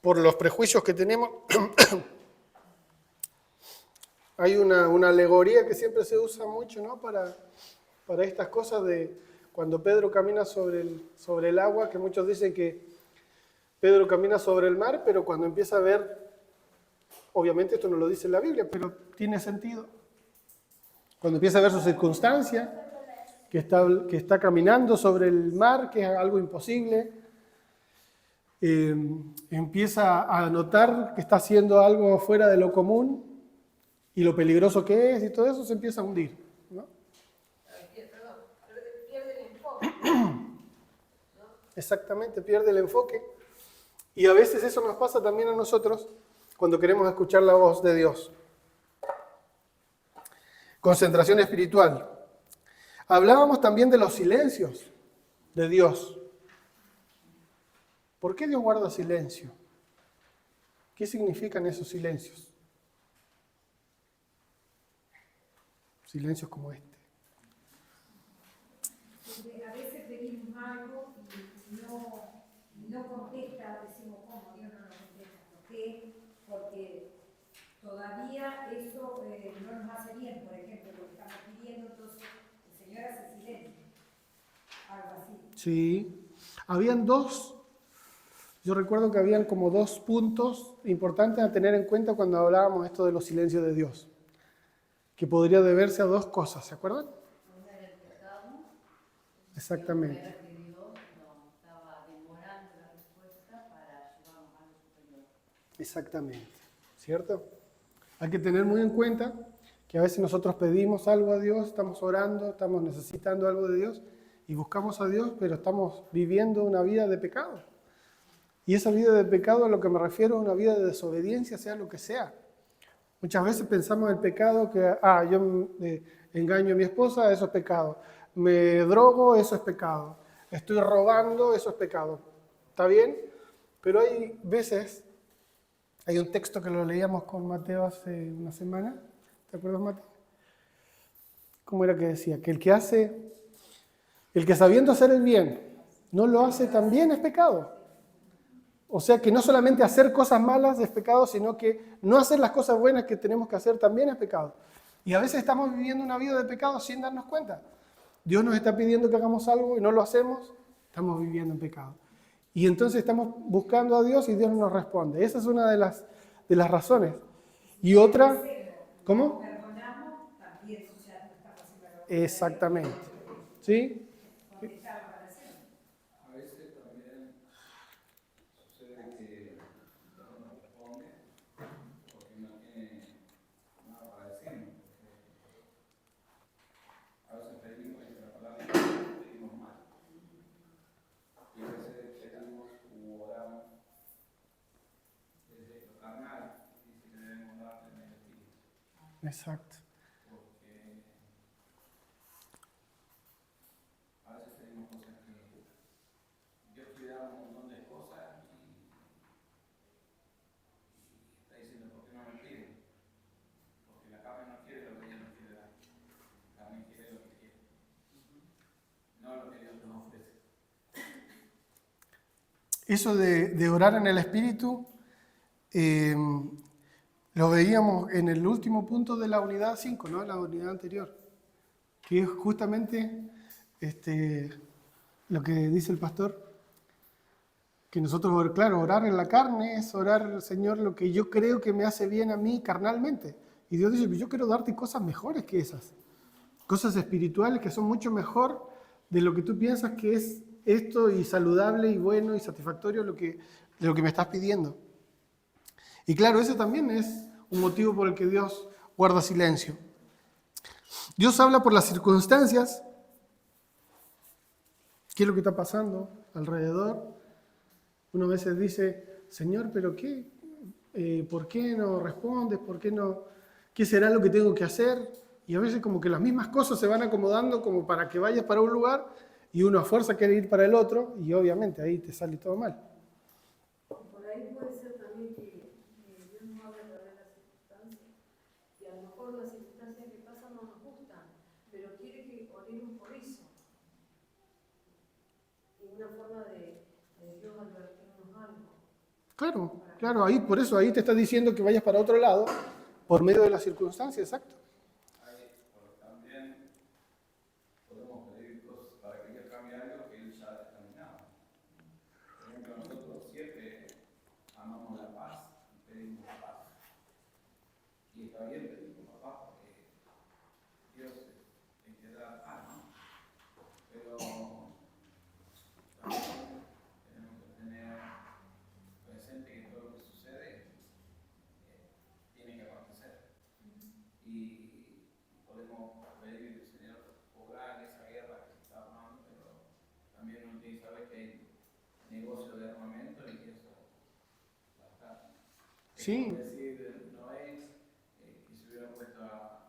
por los prejuicios que tenemos. Hay una alegoría que siempre se usa mucho, ¿no? Para estas cosas de cuando Pedro camina sobre el agua, que muchos dicen que Pedro camina sobre el mar, pero cuando empieza a ver, obviamente esto no lo dice la Biblia, pero tiene sentido. Cuando empieza a ver su circunstancia, que está caminando sobre el mar, que es algo imposible, empieza a notar que está haciendo algo fuera de lo común, y lo peligroso que es, y todo eso se empieza a hundir, ¿no? Pierde el enfoque. Exactamente, pierde el enfoque. Y a veces eso nos pasa también a nosotros cuando queremos escuchar la voz de Dios. Concentración espiritual. Hablábamos también de los silencios de Dios. ¿Por qué Dios guarda silencio? ¿Qué significan esos silencios? Silencios como este. Porque a veces pedimos algo y no contesta, decimos, ¿cómo Dios no nos contesta? ¿Por qué? Porque todavía eso no nos hace bien, por ejemplo, lo que estamos pidiendo, entonces el Señor hace silencio, algo así. Sí, habían yo recuerdo que habían como 2 puntos importantes a tener en cuenta cuando hablábamos esto de los silencios de Dios, que podría deberse a 2 cosas, ¿se acuerdan? Exactamente. Exactamente, ¿cierto? Hay que tener muy en cuenta que a veces nosotros pedimos algo a Dios, estamos orando, estamos necesitando algo de Dios y buscamos a Dios, pero estamos viviendo una vida de pecado. Y esa vida de pecado a lo que me refiero es una vida de desobediencia, sea lo que sea. Muchas veces pensamos en el pecado que, yo engaño a mi esposa, eso es pecado. Me drogo, eso es pecado. Estoy robando, eso es pecado. ¿Está bien? Pero hay veces, hay un texto que lo leíamos con Mateo hace una semana. ¿Te acuerdas, Mateo? ¿Cómo era que decía? Que el que sabiendo hacer el bien no lo hace también es pecado. O sea que no solamente hacer cosas malas es pecado, sino que no hacer las cosas buenas que tenemos que hacer también es pecado. Y a veces estamos viviendo una vida de pecado sin darnos cuenta. Dios nos está pidiendo que hagamos algo y no lo hacemos, estamos viviendo en pecado. Y entonces estamos buscando a Dios y Dios no nos responde. Esa es una de las razones. Y otra, ¿cómo? Perdonamos, también ya no estamos haciendo algo. Exactamente. ¿Sí? Contestar la oración. Exacto. Porque a veces tenemos cosas que Dios quiere dar un montón de cosas y está diciendo, ¿por qué no me piden? Porque la carne no quiere lo que Dios nos quiere dar. La carne quiere lo que quiere, no lo que Dios nos ofrece. Eso de orar en el Espíritu, lo veíamos en el último punto de la unidad 5, ¿no? La unidad anterior, que es justamente lo que dice el pastor, que nosotros, claro, orar en la carne es orar, Señor, lo que yo creo que me hace bien a mí carnalmente. Y Dios dice, yo quiero darte cosas mejores que esas, cosas espirituales que son mucho mejor de lo que tú piensas que es esto y saludable y bueno y satisfactorio de lo que me estás pidiendo. Y claro, eso también es un motivo por el que Dios guarda silencio. Dios habla por las circunstancias. ¿Qué es lo que está pasando alrededor? Uno a veces dice, Señor, ¿pero qué? ¿Por qué no respondes? ¿Por qué no? ¿Qué será lo que tengo que hacer? Y a veces como que las mismas cosas se van acomodando como para que vayas para un lugar y uno a fuerza quiere ir para el otro y obviamente ahí te sale todo mal. Por ahí puede ser también que Dios nos habla a través de las circunstancias y a lo mejor las circunstancias que pasan no nos gustan, pero quiere que oremos por eso. Y una forma de Dios advertirnos algo. Claro, ahí, por eso ahí te está diciendo que vayas para otro lado por medio de las circunstancias, exacto. También podemos pedir cosas para que Dios cambie algo que Él ya ha determinado. Por ejemplo, nosotros siempre amamos la paz y pedimos la paz. Y está bien pedir la paz porque Dios es el que da paz, ¿no? Pero también tenemos que tener presente que todo lo que sucede tiene que acontecer. Y podemos pedir, Señor, obrar esa guerra que se está armando, pero también uno tiene que saber que hay negocio de armamento y eso va a estar. Sí. Es decir, Noé, que se hubiera puesto a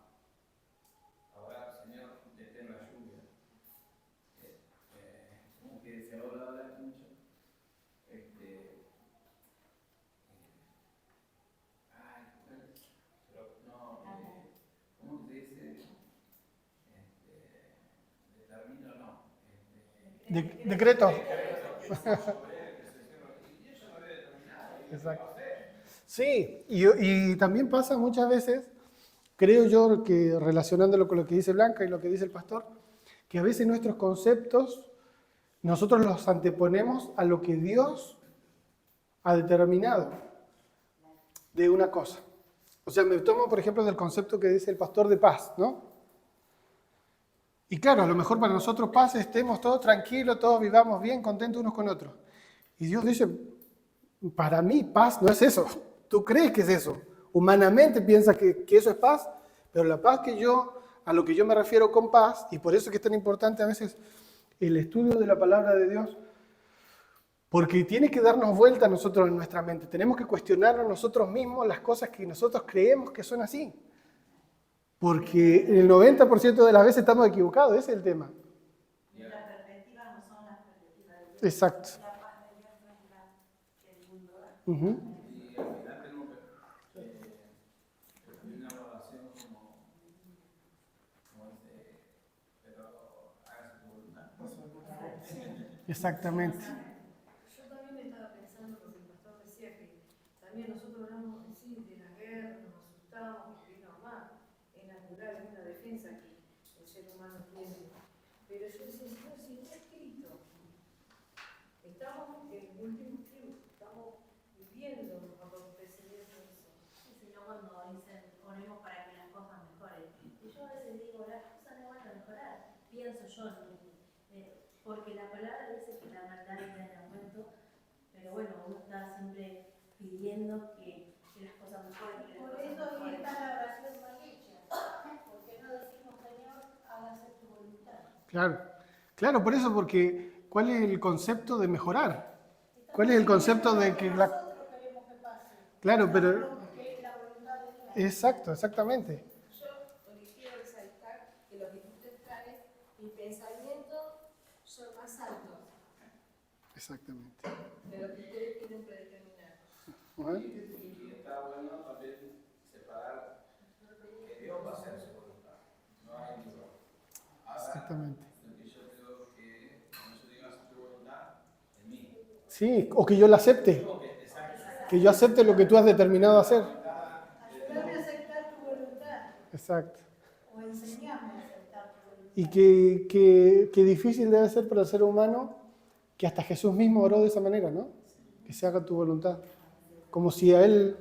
orar, Señor, detén la lluvia. Como que se habla mucho. Pero no, ¿cómo se dice? Determino no. Decreto. Exacto. Sí, y también pasa muchas veces, creo yo que relacionándolo con lo que dice Blanca y lo que dice el pastor, que a veces nuestros conceptos nosotros los anteponemos a lo que Dios ha determinado de una cosa. O sea, me tomo, por ejemplo, del concepto que dice el pastor de paz, ¿no? Y claro, a lo mejor para nosotros paz estemos todos tranquilos, todos vivamos bien, contentos unos con otros. Y Dios dice, para mí paz no es eso. Tú crees que es eso. Humanamente piensas que eso es paz, pero la paz a lo que yo me refiero con paz, y por eso es que es tan importante a veces el estudio de la palabra de Dios, porque tiene que darnos vuelta a nosotros en nuestra mente. Tenemos que cuestionarnos nosotros mismos las cosas que nosotros creemos que son así. Porque el 90% de las veces estamos equivocados, ese es el tema. Y las perspectivas no son las perspectivas de Dios. Exacto. La paz de Dios no es la que el mundo da. Uh-huh. Y al final tenemos que tener una relación como dice, pero hágase tu voluntad. Exactamente. Yo también estaba pensando, porque el pastor decía que también nosotros hablamos sí, de la guerra, nos asustamos, porque es normal, es natural, es una defensa que el ser humano tiene. Pero yo decía, Señor, si está escrito, estamos en el último tiempo, estamos viviendo los acontecimientos de eso. Sino cuando dicen oremos para que las cosas mejoren. Y yo a veces digo, las cosas no van a mejorar, pienso yo, porque la palabra dice que la maldad está en aumento, pero bueno, uno está siempre pidiendo que las cosas mejoren. Que las Por cosas eso mejoren. está la oración mal hecha, porque no decimos, Señor, hágase tu voluntad. Claro, por eso, porque ¿cuál es el concepto de mejorar? ¿Cuál es el concepto de que la... Nosotros queremos que pase. Claro, pero... Que es la voluntad de Dios. Exacto, exactamente. Exactamente. Pero que ustedes tienen predeterminado. Ajá. Y está bueno también separar que Dios va a hacer su voluntad. No hay ningún. Exactamente. Lo que yo creo que cuando yo diga su voluntad, en mí. Sí, o que yo la acepte. Que yo acepte lo que tú has determinado hacer. Ayúdame a aceptar tu voluntad. Exacto. O enseñame a aceptar tu voluntad. Y que difícil debe ser para el ser humano que hasta Jesús mismo oró de esa manera, ¿no? Que se haga tu voluntad. Como si a él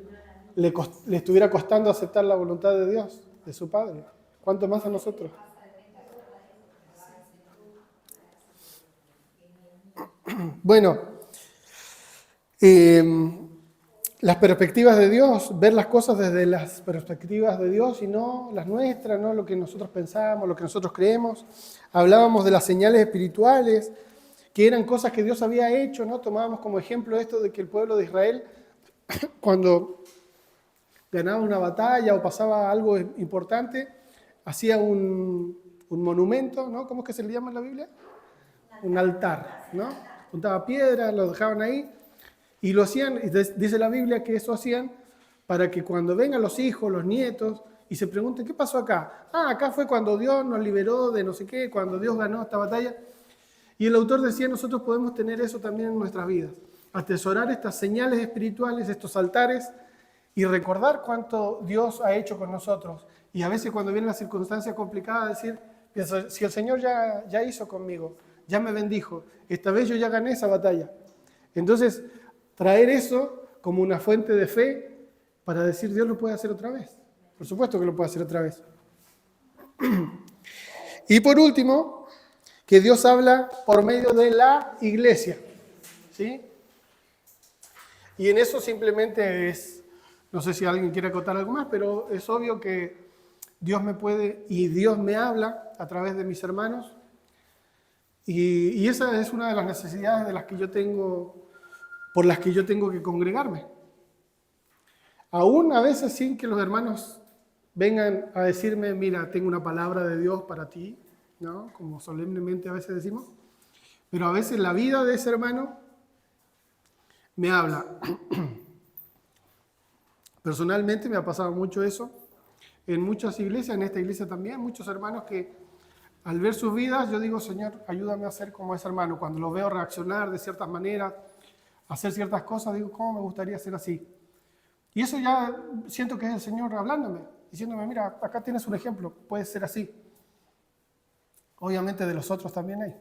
le estuviera costando aceptar la voluntad de Dios, de su Padre. ¿Cuánto más a nosotros? Bueno, las perspectivas de Dios, ver las cosas desde las perspectivas de Dios y no las nuestras, no lo que nosotros pensamos, lo que nosotros creemos. Hablábamos de las señales espirituales, que eran cosas que Dios había hecho, ¿no? Tomábamos como ejemplo esto de que el pueblo de Israel, cuando ganaba una batalla o pasaba algo importante, hacía un monumento, ¿no? ¿Cómo es que se le llama en la Biblia? Un altar, ¿no? Juntaba piedras, lo dejaban ahí, y lo hacían, y dice la Biblia que eso hacían para que cuando vengan los hijos, los nietos, y se pregunten, ¿qué pasó acá? Ah, acá fue cuando Dios nos liberó de no sé qué, cuando Dios ganó esta batalla. Y el autor decía, nosotros podemos tener eso también en nuestras vidas, atesorar estas señales espirituales, estos altares, y recordar cuánto Dios ha hecho con nosotros. Y a veces cuando viene la circunstancia complicada, decir, si el Señor ya hizo conmigo, ya me bendijo, esta vez yo ya gané esa batalla. Entonces, traer eso como una fuente de fe para decir, Dios lo puede hacer otra vez. Por supuesto que lo puede hacer otra vez. Y por último, que Dios habla por medio de la iglesia, ¿sí? Y en eso simplemente es, no sé si alguien quiere acotar algo más, pero es obvio que Dios me puede y Dios me habla a través de mis hermanos. Y esa es una de las necesidades de las que yo tengo, por las que yo tengo que congregarme. Aún a veces sin que los hermanos vengan a decirme, mira, tengo una palabra de Dios para ti, ¿no? Como solemnemente a veces decimos, pero a veces la vida de ese hermano me habla. Personalmente me ha pasado mucho eso en muchas iglesias, en esta iglesia también, muchos hermanos que al ver sus vidas yo digo, Señor, ayúdame a ser como ese hermano. Cuando lo veo reaccionar de ciertas maneras, hacer ciertas cosas, digo, ¿cómo me gustaría ser así? Y eso ya siento que es el Señor hablándome, diciéndome, mira, acá tienes un ejemplo, puedes ser así. Obviamente de los otros también hay,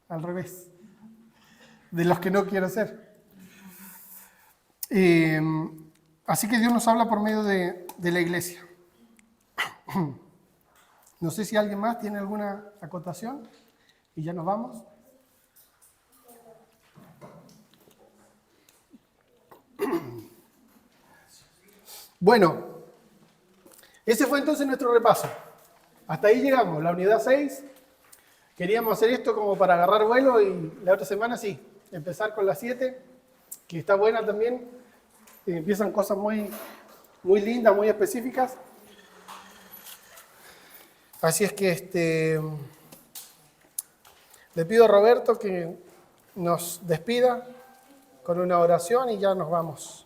al revés, de los que no quiero ser. Así que Dios nos habla por medio de la iglesia. No sé si alguien más tiene alguna acotación y ya nos vamos. Bueno, ese fue entonces nuestro repaso. Hasta ahí llegamos, la unidad 6. Queríamos hacer esto como para agarrar vuelo y la otra semana sí, empezar con la 7, que está buena también. Empiezan cosas muy lindas, muy específicas. Así es que le pido a Roberto que nos despida con una oración y ya nos vamos.